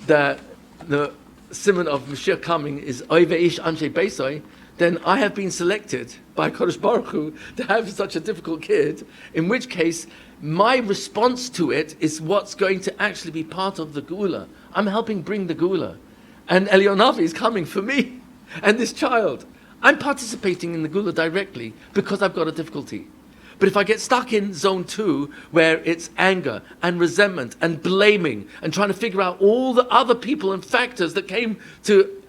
that the simon of Mashiach coming is Oiveish Anshe Beisai, then I have been selected by Kodesh Baruch Hu to have such a difficult kid, in which case my response to it is what's going to actually be part of the Geula. I'm helping bring the Geula. And Elionavi is coming for me and this child. I'm participating in the Geula directly because I've got a difficulty. But if I get stuck in zone 2, where it's anger and resentment and blaming and trying to figure out all the other people and factors that came to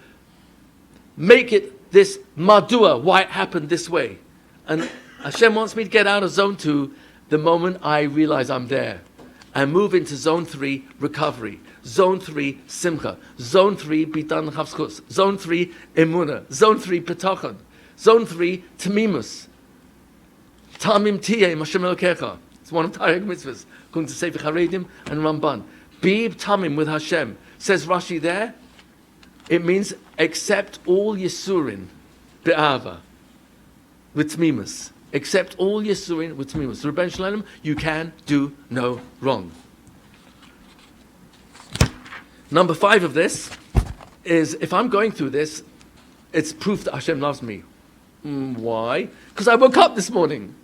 make it this madua, why it happened this way. And Hashem wants me to get out of zone 2 the moment I realize I'm there. And move into zone 3, recovery. Zone 3, simcha. Zone 3, bitan chavschus. Zone 3, emunah. Zone 3, petachon. Zone 3, tamimus. Tamim tiyeh Hashem Elokecha. It's one of Tarek mitzvahs, according to Sefer Haredim and Ramban. Be tamim with Hashem. Says Rashi there, it means accept all Yisurin be'ava, with tmimus. Accept all Yisurin with tmimus. Rebbein Shalom, you can do no wrong. Number 5 of this is, if I'm going through this, it's proof that Hashem loves me. Why? Because I woke up this morning.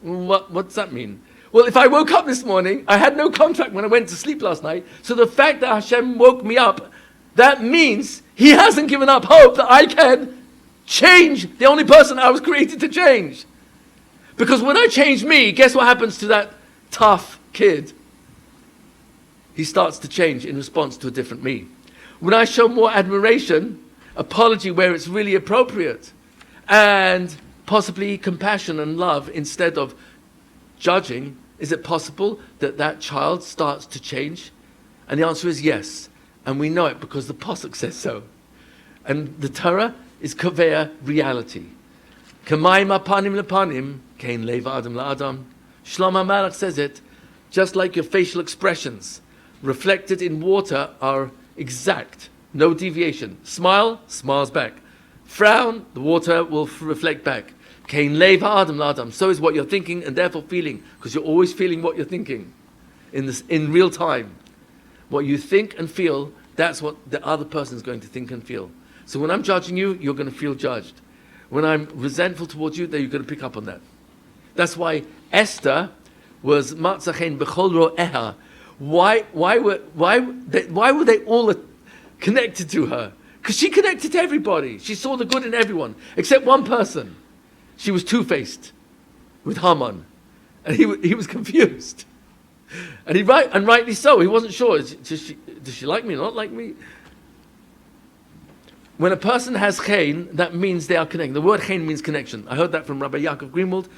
What's that mean? Well, if I woke up this morning, I had no contract when I went to sleep last night, so the fact that Hashem woke me up, that means He hasn't given up hope that I can change the only person I was created to change. Because when I change me, guess what happens to that tough kid? He starts to change in response to a different me. When I show more admiration, apology where it's really appropriate, and possibly compassion and love instead of judging, is it possible that that child starts to change? And the answer is yes. And we know it because the Pasuk says so. And the Torah is Kaveya reality. Kamayim apanim lepanim, kein lev adam la'adam. Shlomo Malach says it, just like your facial expressions reflected in water are exact, no deviation. Smile, smiles back. Frown, the water will reflect back. Kein lev adam la'adam. So is what you're thinking and therefore feeling, because you're always feeling what you're thinking in real time. What you think and feel, that's what the other person is going to think and feel. So when I'm judging you, you're going to feel judged. When I'm resentful towards you, then you're going to pick up on that. That's why Esther was matzachen b'chol ro'eha. Why were they all connected to her? Because she connected to everybody. She saw the good in everyone, except one person. She was two-faced with Haman, and he was confused. And rightly so. He wasn't sure. Does she like me or not like me? When a person has chen, that means they are connected. The word chen means connection. I heard that from Rabbi Yaakov Greenwald,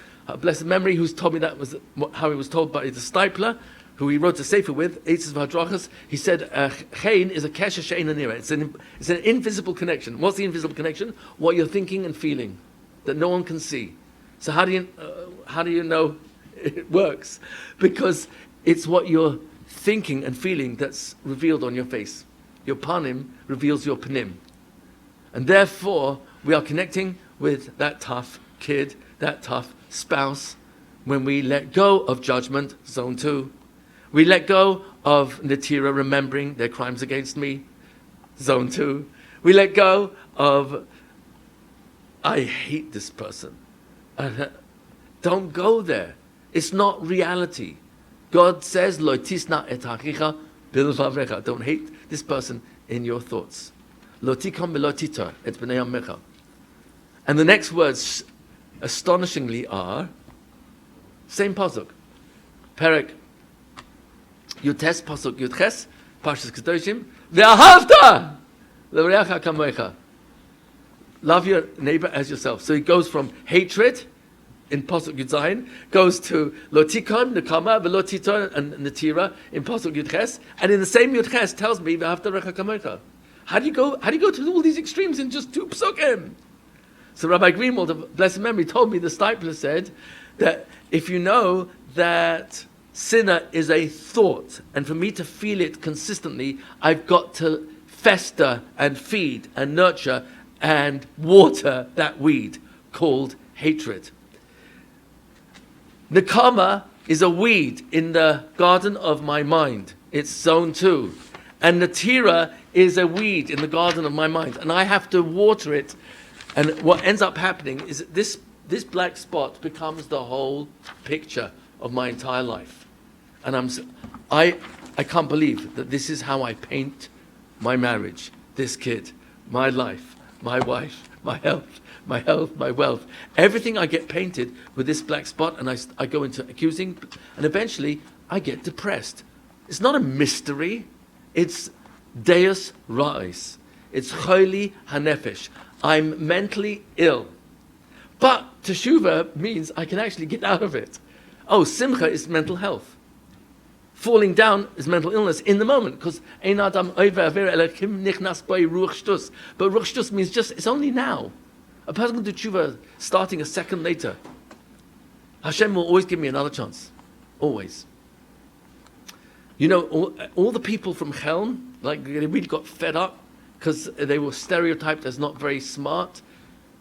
blessed memory, who's told me that was how he was told by the stipler, who he wrote a sefer with, Eitzes V'Hadrachas. He said, chen is a kesher she'ein anira. It's an invisible connection. What's the invisible connection? What you're thinking and feeling that no one can see. So how do you know it works? Because it's what you're thinking and feeling that's revealed on your face. Your panim reveals your panim. And therefore, we are connecting with that tough kid, that tough spouse, when we let go of judgment, zone 2. We let go of Natira remembering their crimes against me, zone 2. We let go of, I hate this person. Don't go there. It's not reality. God says, Lo tisna et achicha bilvavrecha. Don't hate this person in your thoughts. Lo tikam v'lo titar et b'nei amecha. And the next words, astonishingly, are same pasuk. Perek Yutes pasuk Yudches Parshas Kedoshim ve'ahavta l'reacha kamoecha. Love your neighbor as yourself. So he goes from hatred in Pasuk Yud Zayin, goes to Lotikon, Nekama, Velotiton, and Natira in Pasuk Yud Ches, and in the same Yud Ches tells me V'ahavta Recha Kamocha. How do you go to all these extremes in just 2 psukim? So Rabbi Greenwald of blessed memory told me, the stipler said that if you know that sinner is a thought, and for me to feel it consistently, I've got to fester and feed and nurture and water that weed called hatred. Nekama is a weed in the garden of my mind. It's zone 2. And Natira is a weed in the garden of my mind. And I have to water it. And what ends up happening is that this black spot becomes the whole picture of my entire life. And I can't believe that this is how I paint my marriage, this kid, my life, my wife, my health, my wealth. Everything I get painted with this black spot, and I go into accusing, and eventually I get depressed. It's not a mystery. It's Deus Rais. It's Choli Hanefesh. I'm mentally ill. But teshuvah means I can actually get out of it. Oh, simcha is mental health. Falling down is mental illness in the moment, because ein adam over elokim nichnas by ruach shtus. But ruach shtus means just, it's only now. A person can do tshuva starting a second later. Hashem will always give me another chance. Always. You know, all the people from Chelm, like, they really got fed up because they were stereotyped as not very smart,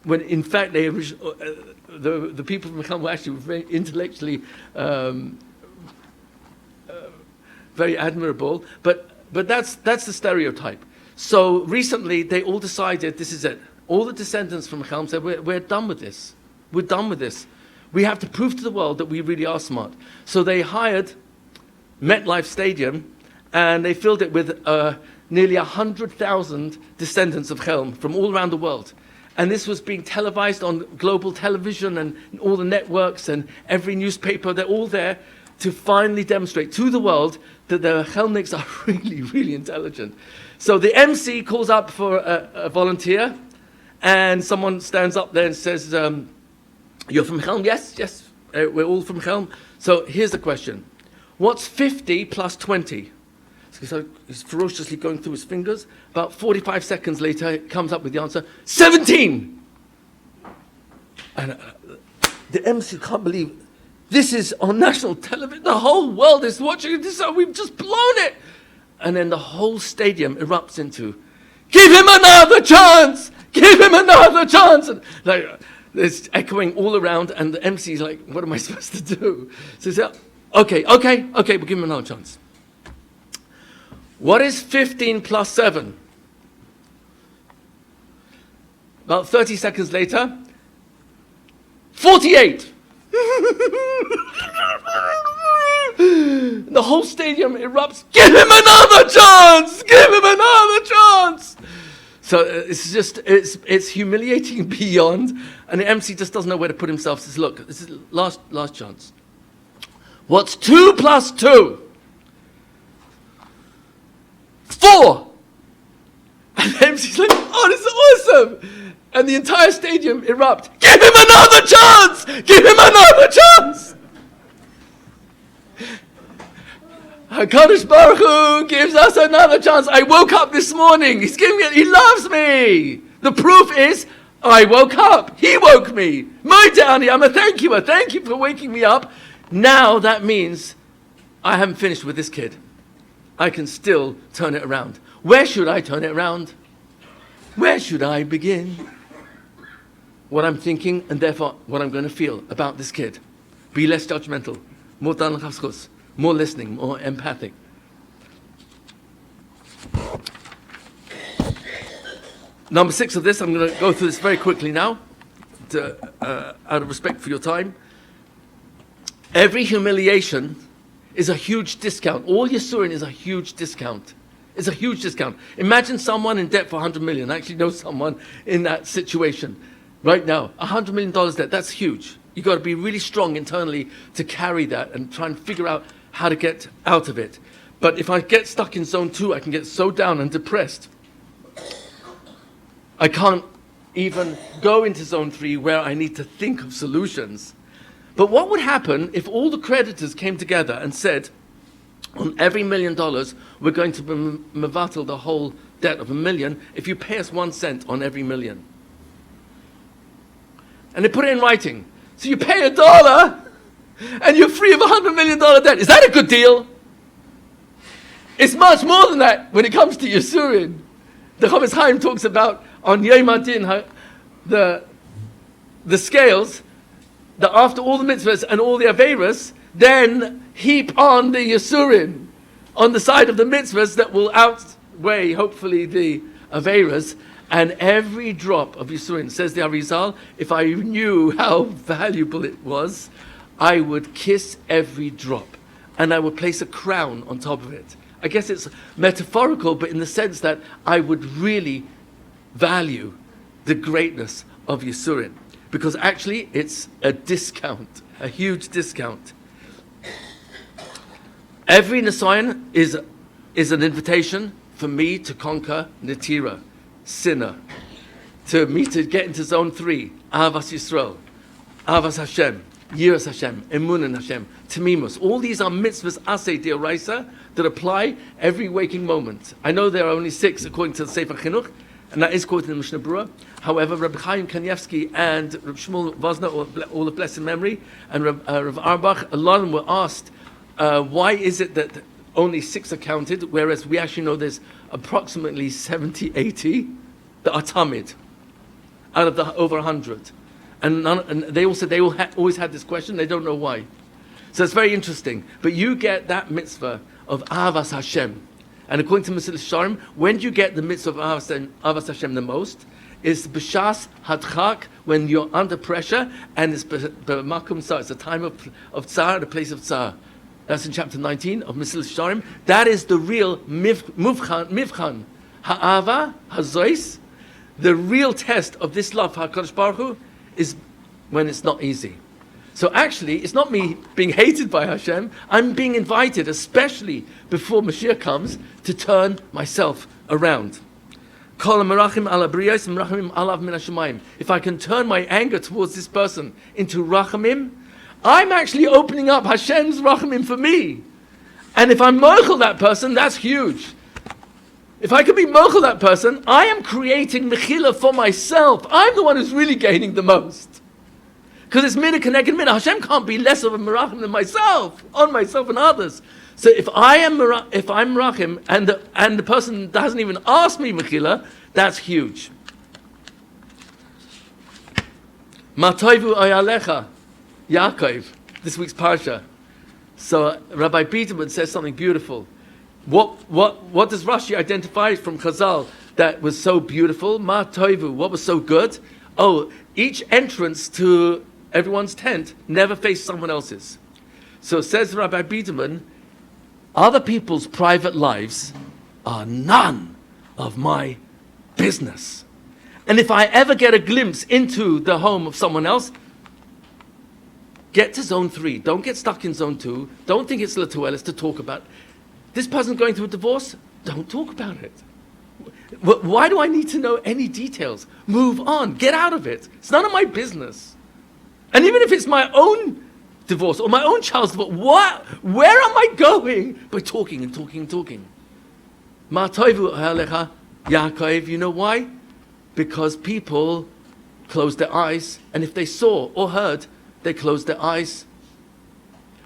when in fact the people from Chelm were actually very intellectually very admirable, but that's the stereotype. So recently they all decided this is it. All the descendants from Chelm said, we're done with this. We're done with this. We have to prove to the world that we really are smart. So they hired MetLife Stadium, and they filled it with nearly 100,000 descendants of Chelm from all around the world. And this was being televised on global television and all the networks and every newspaper. They're all there to finally demonstrate to the world that the Chelmniks are really, really intelligent. So the MC calls up for a volunteer, and someone stands up there and says, you're from Chelm? Yes, we're all from Chelm. So here's the question. What's 50 plus 20? So he's ferociously going through his fingers. About 45 seconds later, he comes up with the answer, 17! And the MC can't believe, this is on national television. The whole world is watching it. We've just blown it. And then the whole stadium erupts into, give him another chance! Give him another chance! And like, it's echoing all around, and the MC's like, what am I supposed to do? So he said, okay, we'll give him another chance. What is 15 plus 7? About 30 seconds later, 48. The whole stadium erupts. Give him another chance! Give him another chance! So it's humiliating beyond, and the MC just doesn't know where to put himself. Says, look, this is last chance. What's 2 plus 2? 4! And the MC's like, oh, this is awesome! And the entire stadium erupts. Give him another chance! Give him another chance! HaKadosh Baruch Hu gives us another chance. I woke up this morning. He's giving me, he loves me. The proof is, I woke up. He woke me. My Downy, I'm a thank you. Thank you for waking me up. Now that means I haven't finished with this kid. I can still turn it around. Where should I turn it around? Where should I begin? What I'm thinking, and therefore what I'm going to feel about this kid. Be less judgmental. More dan l'chafschus. More listening, more empathic. Number 6 of this, I'm going to go through this very quickly now, out of respect for your time. Every humiliation is a huge discount. All Yisurin is a huge discount. It's a huge discount. Imagine someone in debt for 100 million. I actually know someone in that situation right now. $100 million debt, that's huge. You've got to be really strong internally to carry that and try and figure out how to get out of it. But if I get stuck in zone 2, I can get so down and depressed. I can't even go into zone 3 where I need to think of solutions. But what would happen if all the creditors came together and said, on every $1 million, we're going to mevatel the whole debt of $1 million if you pay us 1 cent on every $1 million. And they put it in writing. So you pay $1 and you're free of $100 million debt. Is that a good deal? It's much more than that when it comes to Yisurin. The Chavetz Chaim talks about on Yom Hadin, the scales, that after all the mitzvahs and all the averas, then heap on the Yisurin on the side of the mitzvahs that will outweigh, hopefully, the averas. And every drop of Yisurin, says the Arizal, if I knew how valuable it was, I would kiss every drop. And I would place a crown on top of it. I guess it's metaphorical, but in the sense that I would really value the greatness of Yisurin. Because actually, it's a discount, a huge discount. Every Nisayan is an invitation for me to conquer Netira, sinner. to me to get into zone 3, Ahavas Yisrael, Ahavas Hashem, Yiras Hashem, Emun in Hashem, Tamimus. All these are mitzvahs asay d'oraisa that apply every waking moment. I know there are only 6 according to the Sefer Chinuch, and that is quoted in the Mishna Berurah. However, Rabbi Chaim Kanievsky and Rabbi Shmuel Vosner, all of blessed memory, and Rav Arbach, a lot of them were asked, why is it that only 6 are counted, whereas we actually know there's approximately 70, 80 that are tamid out of the over 100. And they all said they always had this question, they don't know why. So it's very interesting. But you get that mitzvah of Ahavas Hashem. And according to Mesilas Yesharim, when do you get the mitzvah of Ahavas Hashem the most? Is B'shas Hadchak, when you're under pressure, and it's B'makom Tzar, it's a time of Tzar, the place of Tzar. That's in chapter 19 of Mesilas Yesharim. That is the real Mivchan. Ha'ava, Hazois, the real test of this love for HaKadosh Baruch Hu is when it's not easy. So actually, it's not me being hated by Hashem. I'm being invited, especially before Mashiach comes, to turn myself around. If I can turn my anger towards this person into rachamim, I'm actually opening up Hashem's rachamim for me. And if I'm mochel that person, that's huge. If I can be mochel that person, I am creating mechila for myself. I'm the one who's really gaining the most. Because it's mina connected mina. Hashem can't be less of a merachim than myself, on myself and others. So if I'm merachim and the person hasn't even asked me mechila, that's huge. Matoivu ayalecha, Yaakov, this week's parsha. So Rabbi Biederman says something beautiful. What does Rashi identify from Chazal that was so beautiful? Ma toivu, what was so good? Oh, each entrance to everyone's tent never faced someone else's. So says Rabbi Biederman, other people's private lives are none of my business. And if I ever get a glimpse into the home of someone else, get to zone 3. Don't get stuck in zone 2. Don't think it's Latuelis to talk about. This person going through a divorce, don't talk about it. Why do I need to know any details? Move on. Get out of it. It's none of my business. And even if it's my own divorce or my own child's divorce, where am I going? By talking and talking and talking. Ma toivu ha'alecha Yaakov, you know why? Because people close their eyes, and if they saw or heard, they closed their eyes.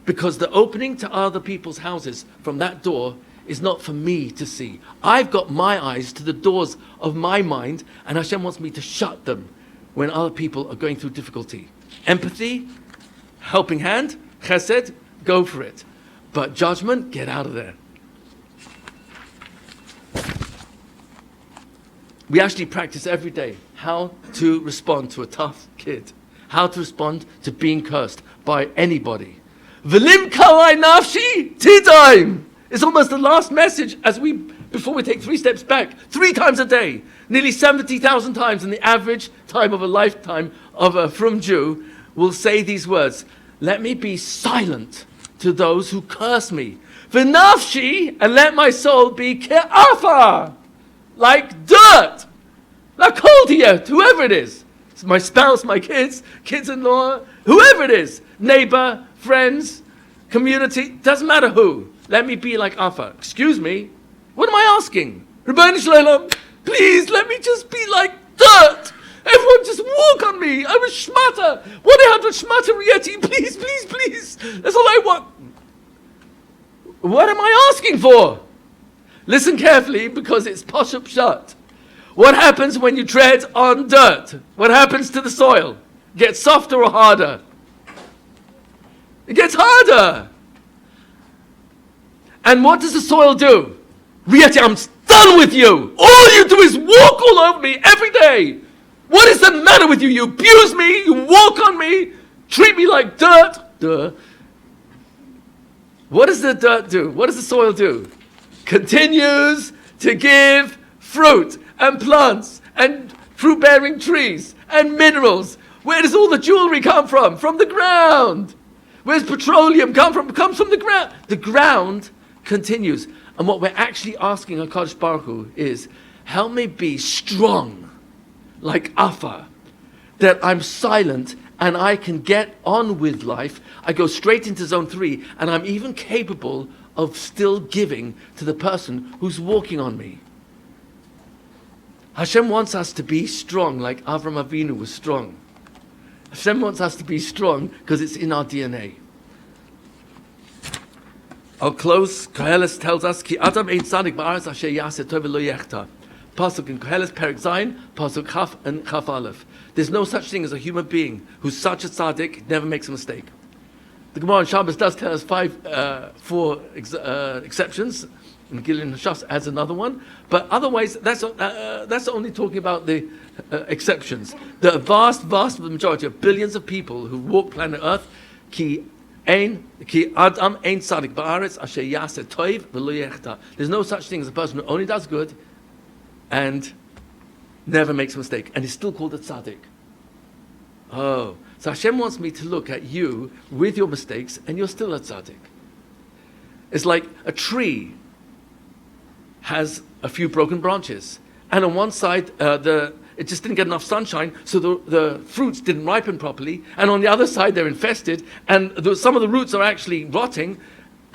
Because the opening to other people's houses from that door is not for me to see. I've got my eyes to the doors of my mind, and Hashem wants me to shut them when other people are going through difficulty. Empathy, helping hand, chesed, go for it. But judgment, get out of there. We actually practice every day how to respond to a tough kid, how to respond to being cursed by anybody. V'lim kalai nafshi tidaim. It's almost the last message before we take 3 steps back, 3 times a day, nearly 70,000 times in the average time of a lifetime of a frum Jew will say these words. Let me be silent to those who curse me. V'nafshi, and let my soul be ke'afa, like dirt, like koldiyet, whoever it is. It's my spouse, my kids-in-law, whoever it is, neighbor, friends, community, doesn't matter who. Let me be like Afa. Excuse me, what am I asking? Rabbi Shalom, please let me just be like dirt. Everyone just walk on me. I'm a shmata. What I have to shmata Rietti? Please, please, please. That's all I want. What am I asking for? Listen carefully because it's poshup shut. What happens when you tread on dirt? What happens to the soil? It gets softer or harder? It gets harder. And what does the soil do? Rietti, I'm done with you. All you do is walk all over me every day. What is the matter with you? You abuse me, you walk on me, treat me like dirt. Duh. What does the dirt do? What does the soil do? Continues to give fruit and plants and fruit-bearing trees and minerals. Where does all the jewelry come from? From the ground. Where does petroleum come from? It comes from the ground. The ground continues. And what we're actually asking HaKadosh Baruch Hu is, help me be strong like Afa, that I'm silent and I can get on with life. I go straight into zone 3, and I'm even capable of still giving to the person who's walking on me. Hashem wants us to be strong like Avram Avinu was strong. Hashem wants us to be strong because it's in our DNA. I'll close. Koheles tells us, Ki Adam ein tzadik ba'aretz asher yaseh tov v'lo yechta. Pasuk in Koheles, Perek Zayin, Pasuk Chaf and Chaf Aleph. There's no such thing as a human being who's such a tzaddik, never makes a mistake. The Gemara in Shabbos does tell us four exceptions, and Gilin Hashas adds another one. But otherwise, that's only talking about the exceptions. The vast majority of billions of people who walk planet Earth, Ki Adam ein tzadik ba'aretz asher yaseh tov v'lo yechta. There's no such thing as a person who only does good and never makes a mistake, and he's still called a tzaddik. Oh, so Hashem wants me to look at you with your mistakes, and you're still a tzaddik. It's like a tree has a few broken branches, and on one side it just didn't get enough sunshine, so the fruits didn't ripen properly, and on the other side they're infested, and some of the roots are actually rotting.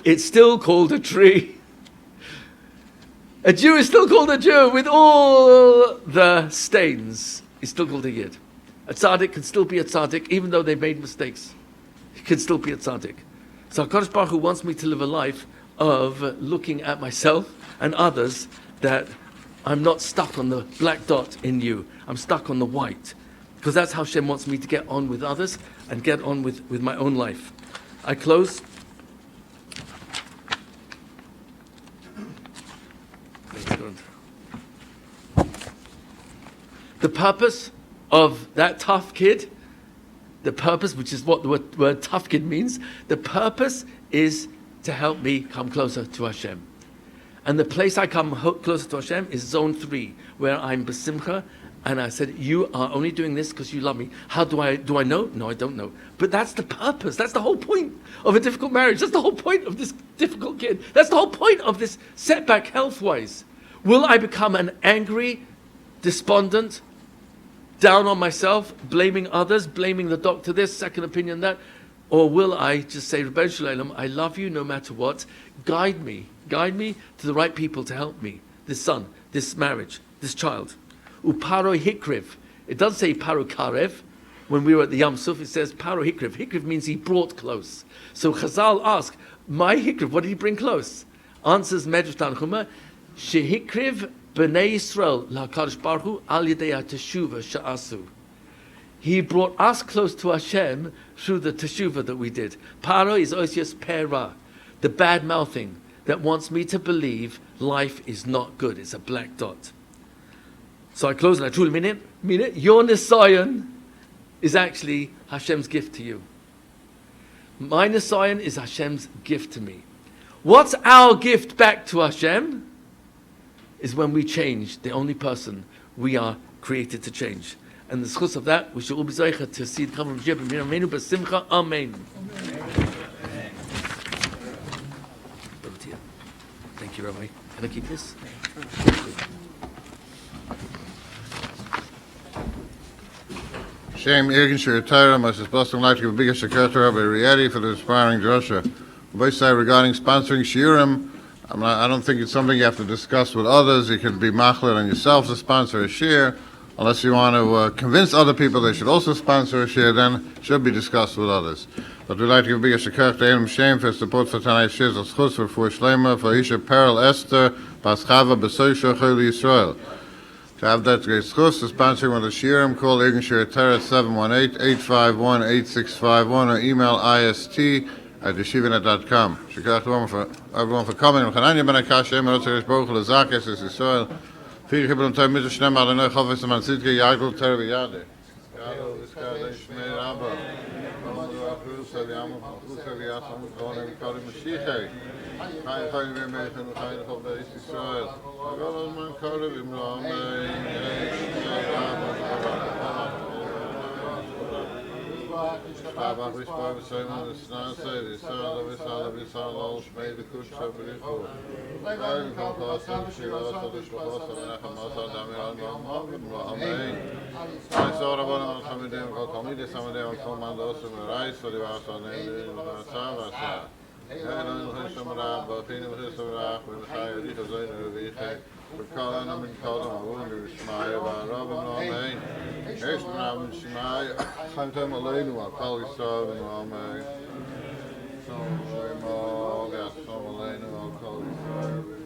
It's still called a tree. A Jew is still called a Jew with all the stains. He's still called a Yid. A tzaddik can still be a tzaddik even though they made mistakes. He can still be a tzaddik. So HaKadosh Baruch Hu wants me to live a life of looking at myself and others, that I'm not stuck on the black dot in you. I'm stuck on the white. Because that's how Hashem wants me to get on with others and get on with my own life. I close. The purpose of that Tafkid, the purpose, which is what the word Tafkid means, the purpose is to help me come closer to Hashem. And the place I come closer to Hashem is zone 3, where I'm besimcha, and I said, you are only doing this because you love me. How do I know? No, I don't know. But that's the purpose. That's the whole point of a difficult marriage. That's the whole point of this difficult kid. That's the whole point of this setback health-wise. Will I become an angry, despondent, down on myself, blaming others, blaming the doctor this, second opinion that? Or will I just say, Rebbeinu Shalom, I love you no matter what. Guide me to the right people to help me. This son, this marriage, this child. Uparo hikriv. It doesn't say paro karev. When we were at the Yam Suf, it says paro hikriv. Hikriv means he brought close. So Chazal ask, my hikriv, what did he bring close? Answers Medrash Tanchuma, shehikriv b'nei Yisrael la'Hakadosh Baruch Hu al yedei ha'teshuva sha'asu. He brought us close to Hashem through the teshuvah that we did. Paro is osios pera, the bad mouthing that wants me to believe life is not good. It's a black dot. So I close and I truly mean it. Your Nisayan is actually Hashem's gift to you. My Nisayan is Hashem's gift to me. What's our gift back to Hashem? Is when we change the only person we are created to change. And the schus of that, we should all be zeicha to see the cover of Jib and Minu B'Simcha. Amen. Thank you, Rabbi. Can I keep this? Shem Irgin Shir must is blessing like to give a bigger shakar to Rabbi Rietti for the inspiring drasha. Both say regarding sponsoring shiurim, I don't think it's something you have to discuss with others. You could be machler on yourself to sponsor a shir. Unless you want to convince other people they should also sponsor a shir, then it should be discussed with others. But we'd like to give a bigger shakar to Elam Shem for support for Tanai Shirs as chus for Shlema for Isha Peril Esther Bas Chava B'Soisha Choli Yisrael. To have that great schus, the sponsoring with the shirim, call Irgin Shir Torah 718-851-8651 or email ist@yeshivanet.com. Shakar to everyone for coming. Chananya ben Akash, Emer Otzeres Baruch L'Zakes is Yisrael. Vier Kibbutz Tov Mitzvah Shnem Adonai Chofetz Man Tzidkei Yagul Ter V'Yadeh. Yagul V'Skadei Shmei Rabba. Omer Achus Al Yam Achus Al Yasam Konim Kodim Mashiachei. Chai Chai V'Mechen Chai Chol Beis Yisrael. Agol Alman Kodim Imlo Amen. Shmei Rabba. Shabbat Vishbar V'Sayman V'Snaseh V'Yisrael V'Yisrael V'Yisrael Ol Shmei V'Kush V'Richu V'Yisrael V'Kol Kosim V'Shilas V'Shbos V'Nechem Mosar Damir V'Amen V'Amen V'Yisrael Rabbanim V'Chamidim V'Kol Talmidei Samadim V'Kol Mandosim V'Rais V'Divas V'Neim V'Asa V'Asa Elohim V'Chisham Rab V'Afinu V'Chisham Rab V'Mechai Yadicha Zoynu V'Yichei V'Kolana Min Kodam Avun V'Shmaya V'Arabim V'Amen Esh M'Rabim Shmaya Chaim Tem Aleinu V'Kol Yisrael V'Amen Shalom Aleinu V'Kol Yisrael